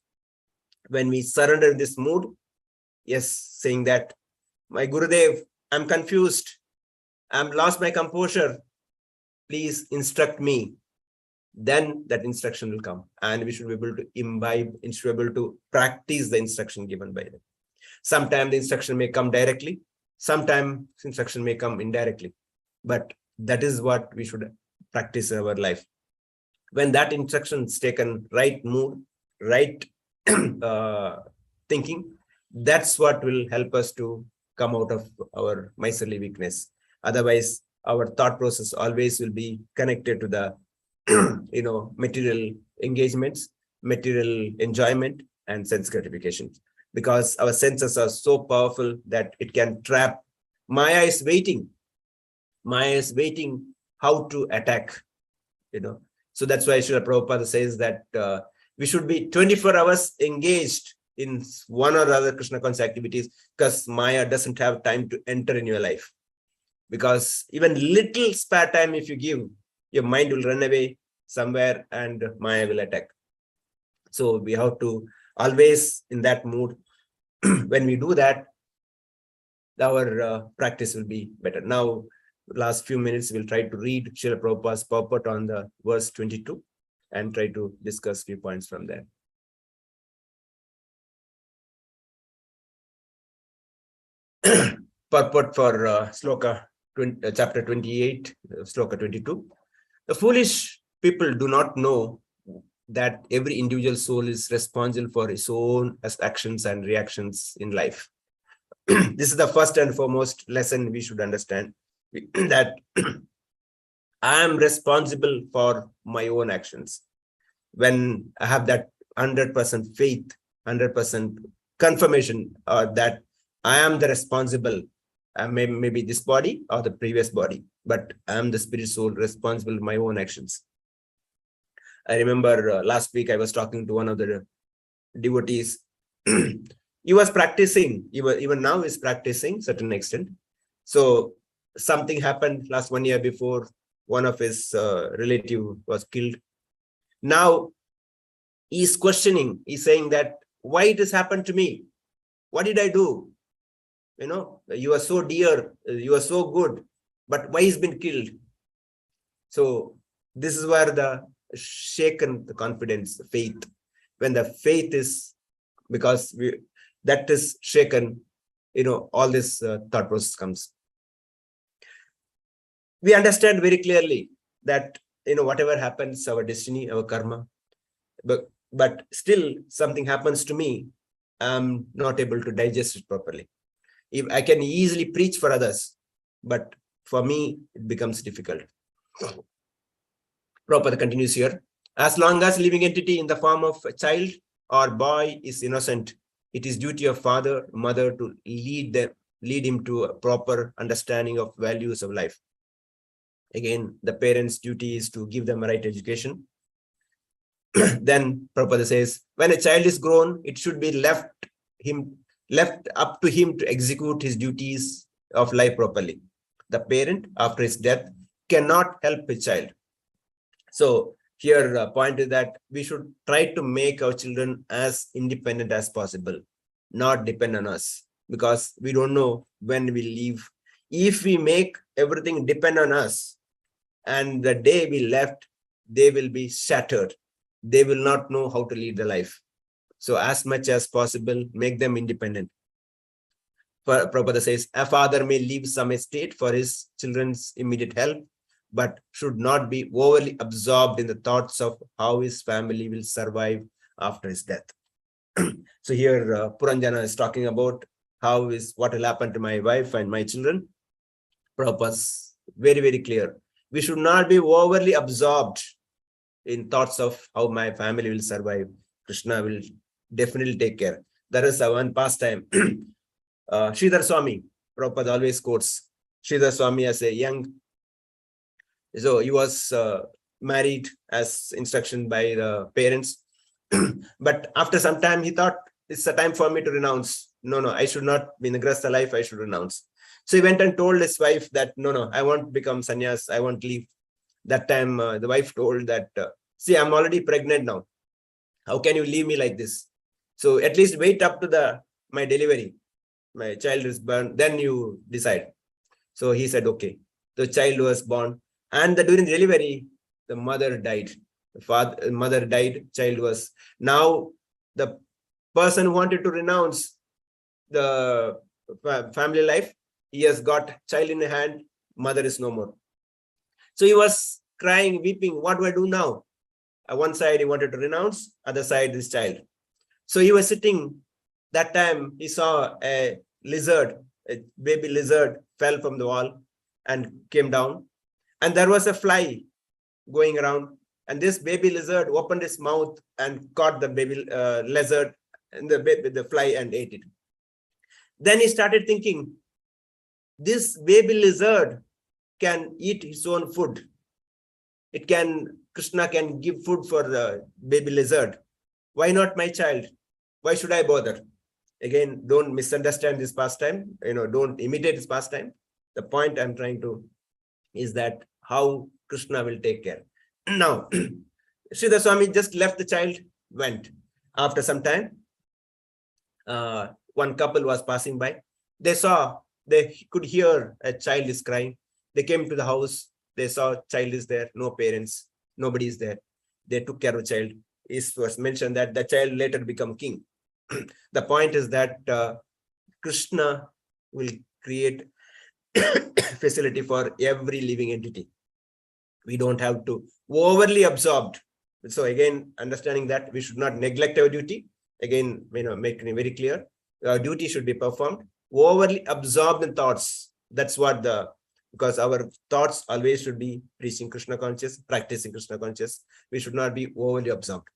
When we surrender in this mood, yes, saying that, my Gurudev, I'm confused, I'm lost my composure, please instruct me. Then that instruction will come and we should be able to imbibe, and should be able to practice the instruction given by them. Sometimes the instruction may come directly, sometimes instruction may come indirectly, but that is what we should practice in our life. When that instruction is taken right mood, right thinking, that's what will help us to come out of our miserly weakness. Otherwise, our thought process always will be connected to the material engagements, material enjoyment, and sense gratification. Because our senses are so powerful that it can trap. Maya is waiting. Maya is waiting how to attack. So that's why Srila Prabhupada says that we should be 24 hours engaged in one or other Krishna conscious activities, because Maya doesn't have time to enter in your life. Because even little spare time if you give, your mind will run away somewhere and Maya will attack. So we have to always in that mood. When we do that, our practice will be better. Now, last few minutes, we'll try to read Srila Prabhupada's purport on the verse 22 and try to discuss few points from there. Purport for chapter 28, sloka 22. The foolish people do not know that every individual soul is responsible for its own actions and reactions in life. This is the first and foremost lesson we should understand, that I am responsible for my own actions. When I have that 100% faith, 100% confirmation that I am the responsible, maybe this body or the previous body, but I am the spirit soul responsible for my own actions. I remember last week I was talking to one of the devotees. He was practicing, even now is practicing certain extent. So something happened last 1 year before, one of his relative was killed. Now he's questioning, he's saying that, why it has happened to me? What did I do? You are so dear, you are so good, but why he's been killed? So this is where the shaken the confidence, the faith. When the faith is, because that is shaken, all this thought process comes. We understand very clearly that whatever happens, our destiny, our karma, but still something happens to me, I'm not able to digest it properly. If I can easily preach for others, but for me it becomes difficult. Prabhupada continues here. As long as living entity in the form of a child or boy is innocent, it is duty of father, mother to lead him to a proper understanding of values of life. Again, the parents' duty is to give them a right education. Then Prabhupada says, when a child is grown, it should be left up to him to execute his duties of life properly. The parent, after his death, cannot help his child. So here, point is that we should try to make our children as independent as possible, not depend on us, because we don't know when we leave. If we make everything depend on us, and the day we left, they will be shattered. They will not know how to lead the life. So as much as possible, make them independent. Prabhupada says, a father may leave some estate for his children's immediate help, but should not be overly absorbed in the thoughts of how his family will survive after his death. So here Puranjana is talking about what will happen to my wife and my children. Prabhupada's very, very clear. We should not be overly absorbed in thoughts of how my family will survive. Krishna will definitely take care. There is one pastime. Sridhar Swami, Prabhupada always quotes Sridhar Swami as a young. So he was married as instruction by the parents. But after some time, he thought it's a time for me to renounce. No, I should not be in the Grasta life. I should renounce. So he went and told his wife that, no, I won't become sannyas. I won't leave. That time, the wife told that, see, I'm already pregnant now. How can you leave me like this? So at least wait up to my delivery. My child is born, then you decide. So he said, okay. The child was born. And during delivery, the mother died. The mother died, child was. Now, the person who wanted to renounce the family life, he has got child in hand, mother is no more. So he was crying, weeping, what do I do now? One side he wanted to renounce, other side his child. So he was sitting, that time he saw a lizard, a baby lizard fell from the wall and came down. And there was a fly going around. And this baby lizard opened his mouth and caught the baby lizard and the fly and ate it. Then he started thinking, this baby lizard can eat his own food. Krishna can give food for the baby lizard. Why not my child? Why should I bother? Again, don't misunderstand this pastime. Don't imitate this pastime. The point I'm trying to is that how Krishna will take care. Now, Sridhar Swami just left the child, went. After some time, one couple was passing by. They could hear a child is crying. They came to the house. They saw child is there, no parents, nobody is there. They took care of the child. It was mentioned that the child later become king. The point is that Krishna will create facility for every living entity. We don't have to overly absorbed. So again, understanding that we should not neglect our duty. Again, making it very clear, our duty should be performed. Overly absorbed in thoughts. That's what because our thoughts always should be preaching Krishna conscious, practicing Krishna conscious. We should not be overly absorbed.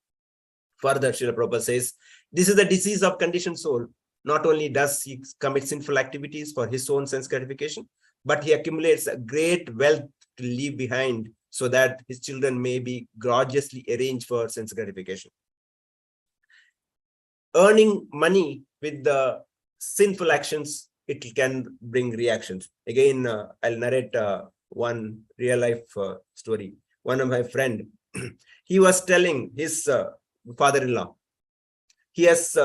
Further, Srila Prabhupada says, this is the disease of conditioned soul. Not only does he commit sinful activities for his own sense gratification, but he accumulates a great wealth to leave behind so that his children may be graciously arranged for sense gratification. Earning money with the sinful actions, it can bring reactions. Again, I'll narrate one real life story. One of my friend, he was telling his father-in-law, he has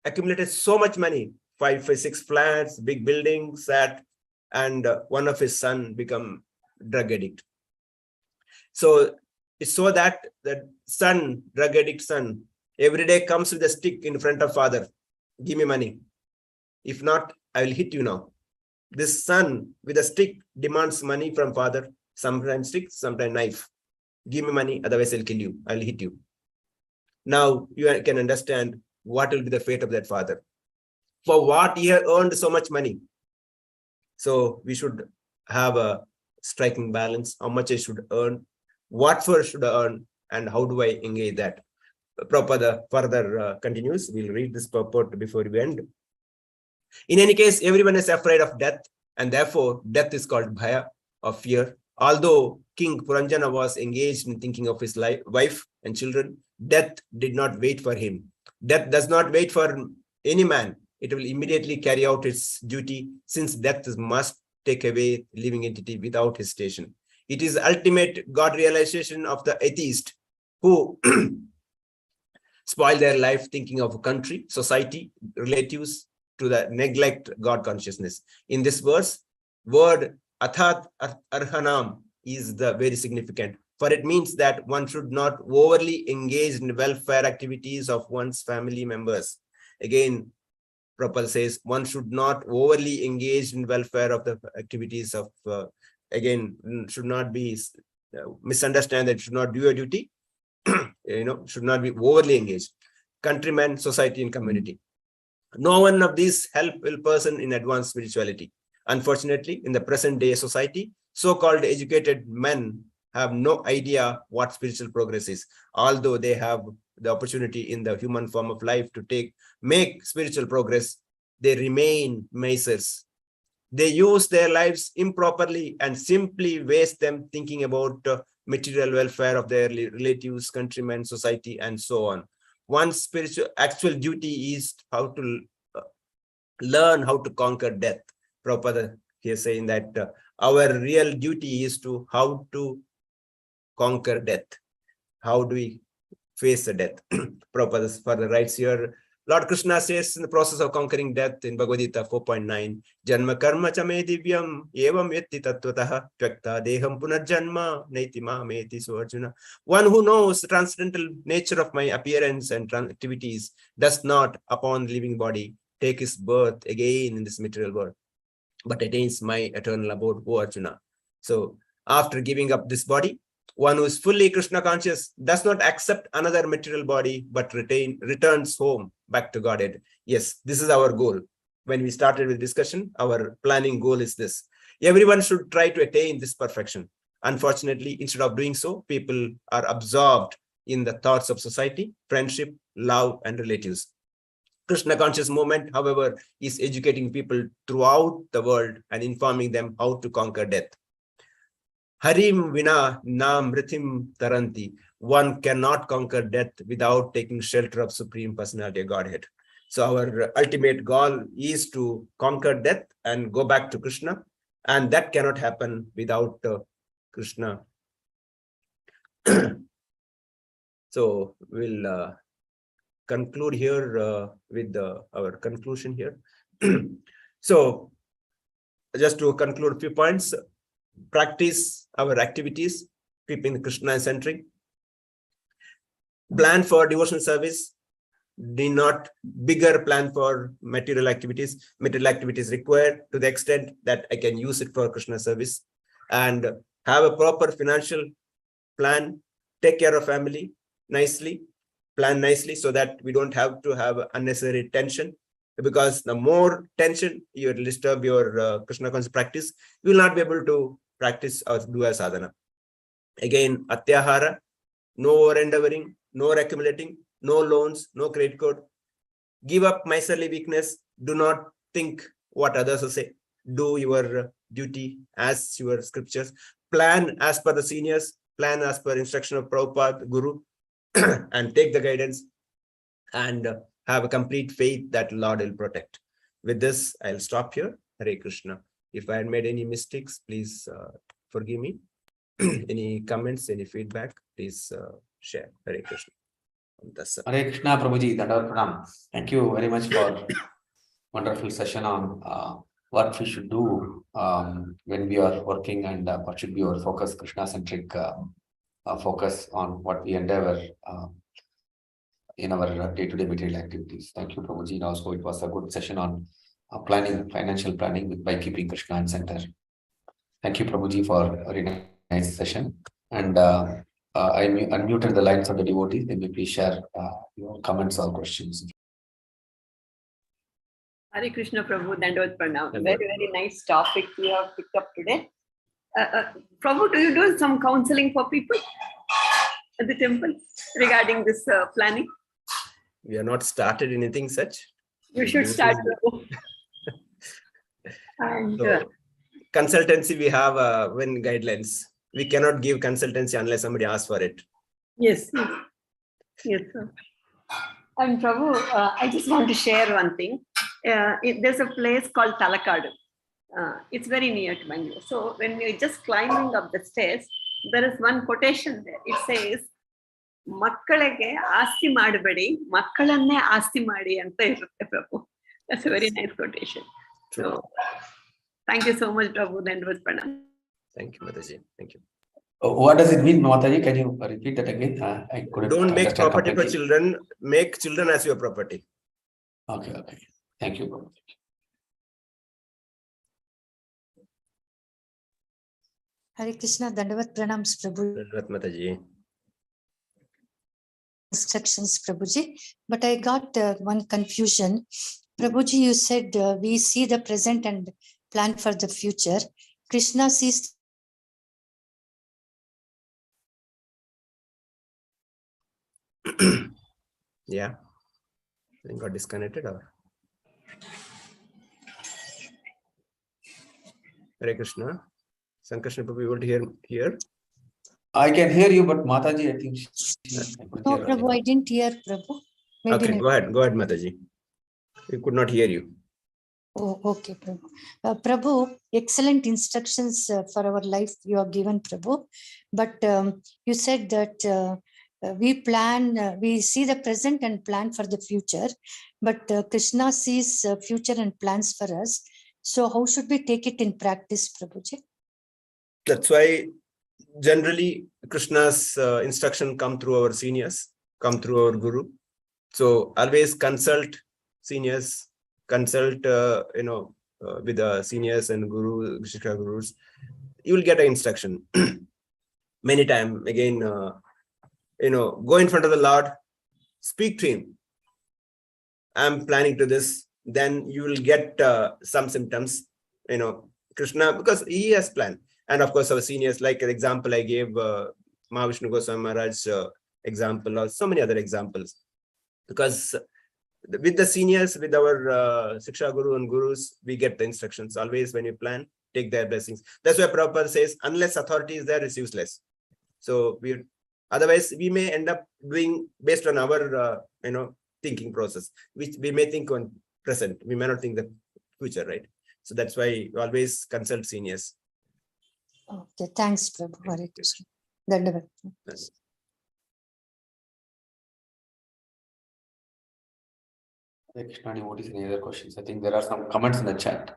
accumulated so much money, 5 or 6 flats, big buildings, and one of his son become drug addict. So it's so that the son, drug addict son, every day comes with a stick in front of father. Give me money. If not, I will hit you now. This son with a stick demands money from father, sometimes stick, sometimes knife. Give me money, otherwise I'll kill you. I'll hit you. Now you can understand what will be the fate of that father. For what he had earned so much money. So we should have a striking balance. How much I should earn, what for should I earn, and how do I engage that? Prabhupada further continues. We'll read this purport before we end. In any case, everyone is afraid of death, and therefore death is called bhaya, or fear. Although King Puranjana was engaged in thinking of his wife and children, death did not wait for him. Death does not wait for any man. It will immediately carry out its duty, since death must take away living entity without hesitation. It is ultimate God realization of the atheist who spoil their life thinking of country, society, relatives, to the neglect God consciousness. In this verse, word athat arhanam is the very significant, for it means that one should not overly engage in welfare activities of one's family members. Again, Prabhupada says one should not overly engage in welfare of the activities of again, should not be misunderstand that should not do your duty, should not be overly engaged. Countrymen, society, and community. No one of these help a person in advanced spirituality. Unfortunately, in the present day society, so-called educated men have no idea what spiritual progress is, although they have the opportunity in the human form of life to make spiritual progress. They remain misers. They use their lives improperly and simply waste them thinking about material welfare of their relatives, countrymen, society, and so on. One's spiritual actual duty is how to learn how to conquer death. Prabhupada here saying that our real duty is to how to conquer death. How do we face the death? Prabhupada further writes here, Lord Krishna says in the process of conquering death in Bhagavad Gita 4.9, Janma karma chame divyam evam yetti tattvataha tvakta deham punarjanma naiti mameti. So Arjuna, one who knows the transcendental nature of my appearance and activities does not, upon leaving body, take his birth again in this material world, but attains my eternal abode, O Arjuna. So after giving up this body, one who is fully Krishna conscious does not accept another material body, but returns home back to Godhead. Yes, this is our goal. When we started with discussion, our planning goal is this. Everyone should try to attain this perfection. Unfortunately, instead of doing so, people are absorbed in the thoughts of society, friendship, love, and relatives. Krishna conscious movement, however, is educating people throughout the world and informing them how to conquer death. Harim vina nam rithim taranti. One cannot conquer death without taking shelter of Supreme Personality of Godhead. So our ultimate goal is to conquer death and go back to Krishna. And that cannot happen without Krishna. So we'll conclude here with our conclusion here. So just to conclude a few points, practice our activities, keeping Krishna-centric. Plan for devotional service. Do not bigger plan for material activities. Material activities required to the extent that I can use it for Krishna service. And have a proper financial plan. Take care of family nicely. Plan nicely so that we don't have to have unnecessary tension. Because the more tension you will disturb your Krishna conscious practice, you will not be able to practice or do a sadhana. Again, atyahara, no over-endeavoring, no accumulating, no loans, no credit card. Give up miserly weakness. Do not think what others will say. Do your duty as your scriptures. Plan as per the seniors. Plan as per instruction of Prabhupada, Guru, and take the guidance and have a complete faith that Lord will protect. With this, I'll stop here. Hare Krishna. If I had made any mistakes, please forgive me. Any comments, any feedback, please share. Hare Krishna. Hare Krishna, Prabhuji, Dandavat Pranam. Thank you very much for wonderful session on what we should do when we are working and what should be our focus, Krishna-centric focus on what we endeavor in our day-to-day material activities. Thank you, Prabhuji. And also, it was a good session on planning, financial planning by keeping Krishna in center. Thank you, Prabhuji, for a very nice session. And I unmuted the lines of the devotees. Then please share your comments or questions. Hare Krishna, Prabhu, Dandavat Pranam. Very, very nice topic you have picked up today. Prabhu, do you do some counseling for people at the temple regarding this planning? We have not started anything such. You should start, Prabhu. And consultancy, we have when guidelines. We cannot give consultancy unless somebody asks for it. Yes, yes, sir. And Prabhu, I just want to share one thing. There's a place called Talakadu. It's very near to Bangalore. So when we're just climbing up the stairs, there is one quotation there. It says, "Makkalage aasti madbedi, makkalanne aasti madi" anta irutte, Prabhu. That's a very nice quotation. True. So thank you so much, Prabhu. Dandavat Pranam. Thank you, Mataji. Thank you. What does it mean, Mataji? Can you repeat that again? I couldn't Don't make understand property for completely. children. Make children as your property. Okay, okay. Thank you, Prabhu. Hare Krishna, Dandavat Pranams, Prabhu. Dandavat Mataji. Instructions, Prabhuji. But I got one confusion. Prabhuji, you said we see the present and plan for the future. Krishna sees. Yeah. I think got disconnected or. Hare Krishna. Sankrishna Prabhu, you want to hear? I can hear you, but Mataji, I think No, Prabhu, I didn't hear, Prabhu. Maybe okay, go ahead, Mataji. We could not hear you. Oh, okay, Prabhu. Prabhu, excellent instructions for our life you have given, Prabhu. But you said that we see the present and plan for the future. But Krishna sees future and plans for us. So how should we take it in practice, Prabhuji? That's why generally Krishna's instruction come through our seniors, come through our guru. So always consult seniors, consult with the seniors and guru, Shikha gurus. You will get an instruction. Many times again, go in front of the Lord, speak to him. I'm planning to this. Then you will get some symptoms. Krishna, because he has planned. And of course, our seniors, like an example I gave, Mahavishnu Goswami Maharaj example, or so many other examples. Because with the seniors, with our Siksha Guru and Gurus, we get the instructions. Always when you plan, take their blessings. That's why Prabhupada says, unless authority is there, it's useless. So otherwise, we may end up doing based on our thinking process, which we may think on present. We may not think the future, right? So that's why we always consult seniors. Okay, thanks, Prabhu. Hare Krishna. Dandavat. Krishna, what is any other questions? I think there are some comments in the chat.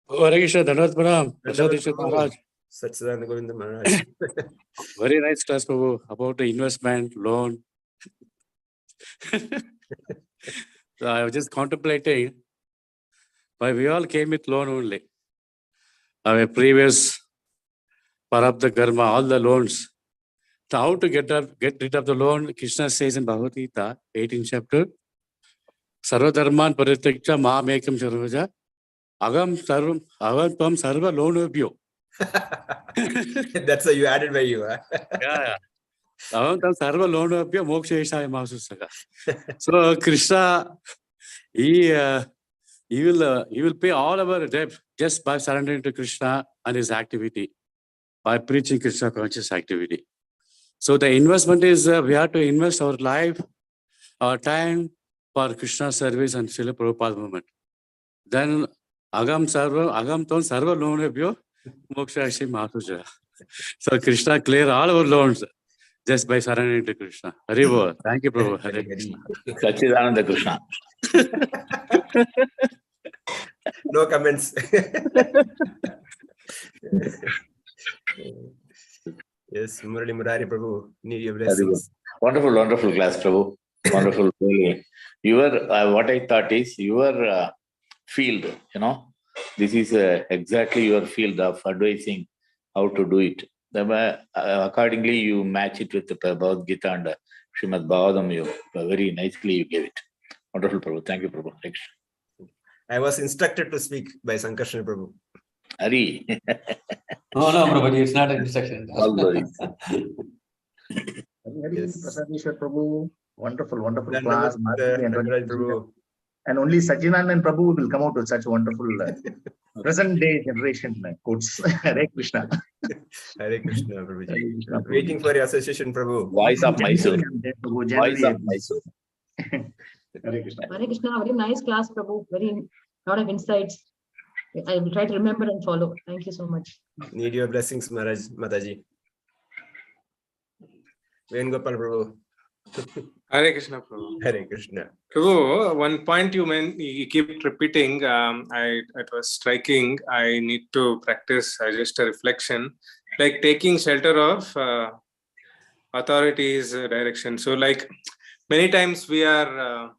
Hare Krishna, Dandavat Pranam, Prasadeshwar Maharaj. Satchidananda Govinda Maharaj. Very nice class, Prabhu, about the investment, loan. So I was just contemplating why we all came with loan only. Our previous Parabdha Karma, all the loans. So how to get rid of the loan? Krishna says in Bhagavad Gita, 18th chapter, Sarva Dharman Parityakya Maam Ekam Sarvaja Agam Tvam Sarva Lonobhyo. That's how you added by you. Huh? Yeah. Agam Tvam Sarva Lonobhyo Moksheshaya Masusaka. So Krishna, he will pay all our debt just by surrendering to Krishna and his activity, by preaching Krishna conscious activity. So the investment is we have to invest our life, our time for Krishna service and Srila Prabhupada movement. Then Agam Tvam Sarva Lonebhyo Moksha Matuja. So Krishna clear all our loans just by surrendering to Krishna. Hari Bol. Thank you, Prabhu. Hare Krishna. Satchidananda Krishna. No comments. Yes, Murali Murari Prabhu, need your blessings. Wonderful, wonderful class, Prabhu. Wonderful. Really. What I thought is your field, this is exactly your field of advising how to do it. Accordingly, you match it with the Bhagavad Gita and Srimad Bhagavatam. You very nicely you gave it. Wonderful, Prabhu. Thank you, Prabhu. Thanks. I was instructed to speak by Sankarshana Prabhu. Hari. No, Prabhuji, it's not an instruction. Yes. Prasadeshwar Prabhu, wonderful Dandavat, class. Dandavat Prabhu. And only Satchidananda and Prabhu will come out with such wonderful present day generation quotes. Hare Krishna. Hare Krishna, Prabhuji. Waiting for your association, Prabhu. Voice of Mysore. Voice of Mysore. Hare Krishna. Hare Krishna, very nice class, Prabhu. Very lot of insights. I will try to remember and follow. Thank you so much. Need your blessings, Maharaj, Mataji. Venugopal Prabhu. Hare Krishna, Prabhu. Hare Krishna. Prabhu, one point you keep repeating, it was striking. I need to practice just a reflection, like taking shelter of authorities' direction. So, like many times we are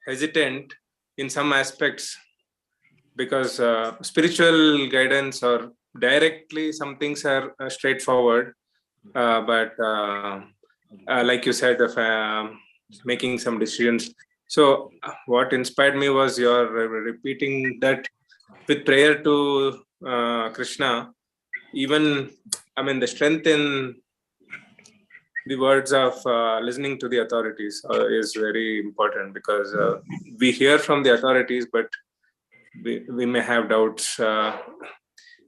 hesitant in some aspects because spiritual guidance or directly some things are straightforward, but like you said, of making some decisions. So what inspired me was your repeating that with prayer to Krishna. Even, I mean, the strength in the words of listening to the authorities is very important, because we hear from the authorities, but we may have doubts.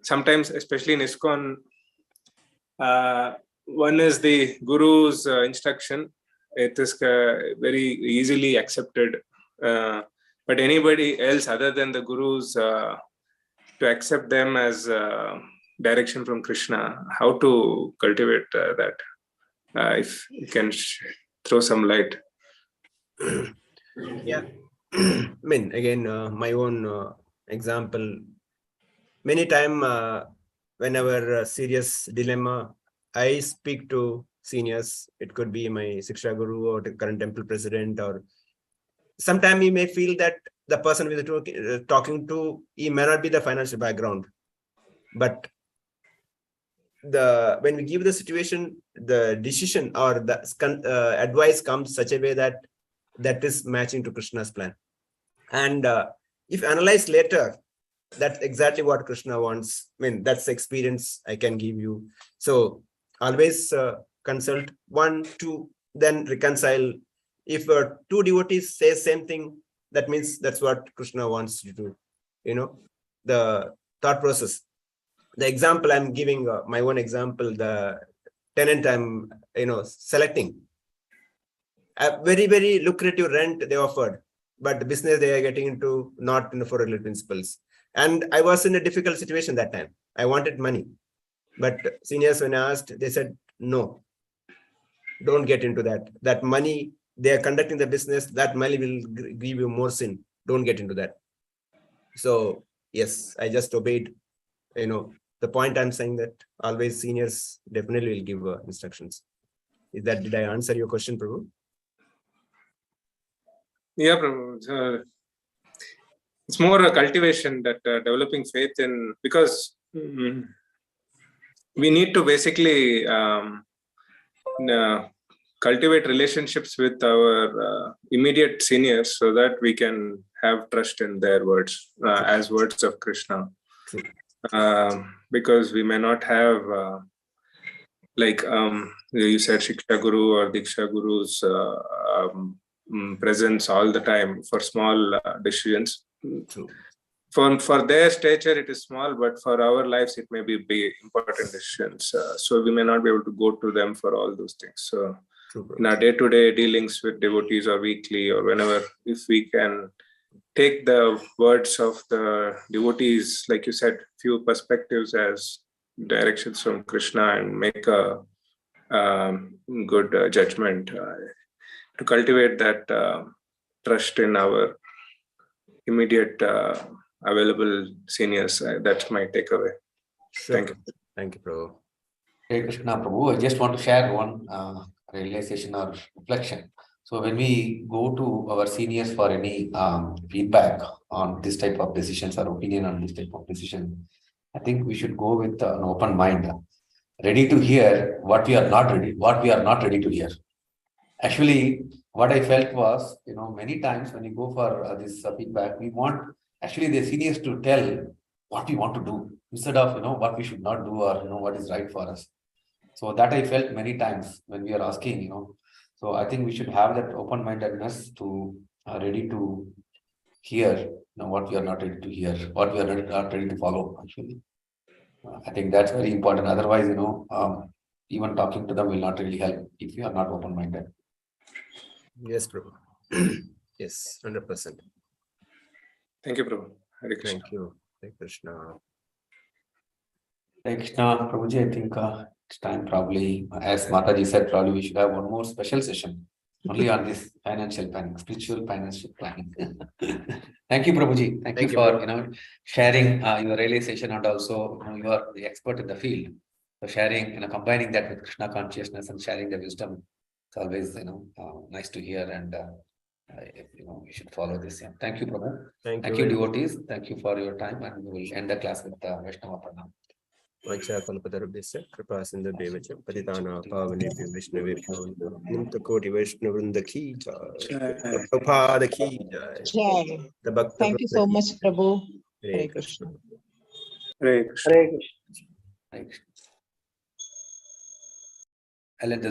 Sometimes, especially in ISKCON, one is the Guru's instruction. It is very easily accepted. But anybody else other than the Gurus, to accept them as direction from Krishna, how to cultivate that? If you can throw some light. Yeah. I mean, again, my own example. Many time, whenever serious dilemma, I speak to seniors. It could be my Siksha Guru or the current temple president, or sometimes you may feel that the person with talking to, he may not be the financial background, but when we give the situation, the decision or the advice comes such a way that is matching to Krishna's plan. And if analyzed later, that's exactly what Krishna wants. I mean, that's the experience I can give you. So always consult 1, 2, then reconcile. If two devotees say same thing, that means that's what Krishna wants you to do. The thought process. The example I'm giving, my own example, the tenant I'm selecting. A very, very lucrative rent they offered, but the business they are getting into not for regular principles. And I was in a difficult situation that time. I wanted money, but seniors, when I asked, they said, no, don't get into that. That money, they are conducting the business, that money will give you more sin. Don't get into that. So yes, I just obeyed. The point I'm saying that always seniors definitely will give instructions. Did I answer your question, Prabhu? Yeah, Prabhu. It's more a cultivation, that developing faith in, because we need to basically cultivate relationships with our immediate seniors, so that we can have trust in their words as words of Krishna. Because we may not have, like you said, Shiksha Guru or Diksha Guru's presence all the time for small decisions. For their stature, it is small, but for our lives, it may be big, important decisions. So we may not be able to go to them for all those things. So in our day-to-day dealings with devotees, or weekly, or whenever, if we can take the words of the devotees, like you said, few perspectives as directions from Krishna, and make a good judgment, to cultivate that trust in our immediate available seniors. That's my takeaway. Sure. Thank you. Thank you, Prabhu. Hey Krishna Prabhu, I just want to share one realization or reflection. So when we go to our seniors for any feedback on this type of decisions or opinion on this type of decision, I think we should go with an open mind, ready to hear what we are not ready to hear. Actually, what I felt was, many times when you go for this feedback, we want actually the seniors to tell what we want to do instead of, what we should not do, or, what is right for us. So that I felt many times when we are asking, So I think we should have that open-mindedness to ready to hear, what we are not ready to hear, what we are not ready to follow, actually. I think that's very important. Otherwise, even talking to them will not really help if you are not open-minded. Yes, Prabhu. Yes, 100%. Thank you, Prabhu. Hare Krishna. Thank you. Hare Krishna. Hare Krishna, Prabhuji, I think it's time probably, as Mataji said, probably we should have one more special session only on this financial planning, spiritual financial planning. Thank you, Prabhuji. Thank you for sharing your realization, and also you are the expert in the field. So sharing, combining that with Krishna consciousness and sharing the wisdom, it's always nice to hear, and we should follow this. Yeah. Thank you, Prabhu. Thank you, devotees. Thank you for your time, and we will end the class with Vaishnava Pranam. Vacha kalpatarabhyasya kripa sindhubhyev cha patitana pavanebhyo vaishnavebhyo namo koti vaishnavvrinda ki jai. Prabhupada ki jai. Jai. The Bhakta Thank you so much, Prabhu. Hare Hare Krishna. Krishna. Hare Krishna. Right. I'll let this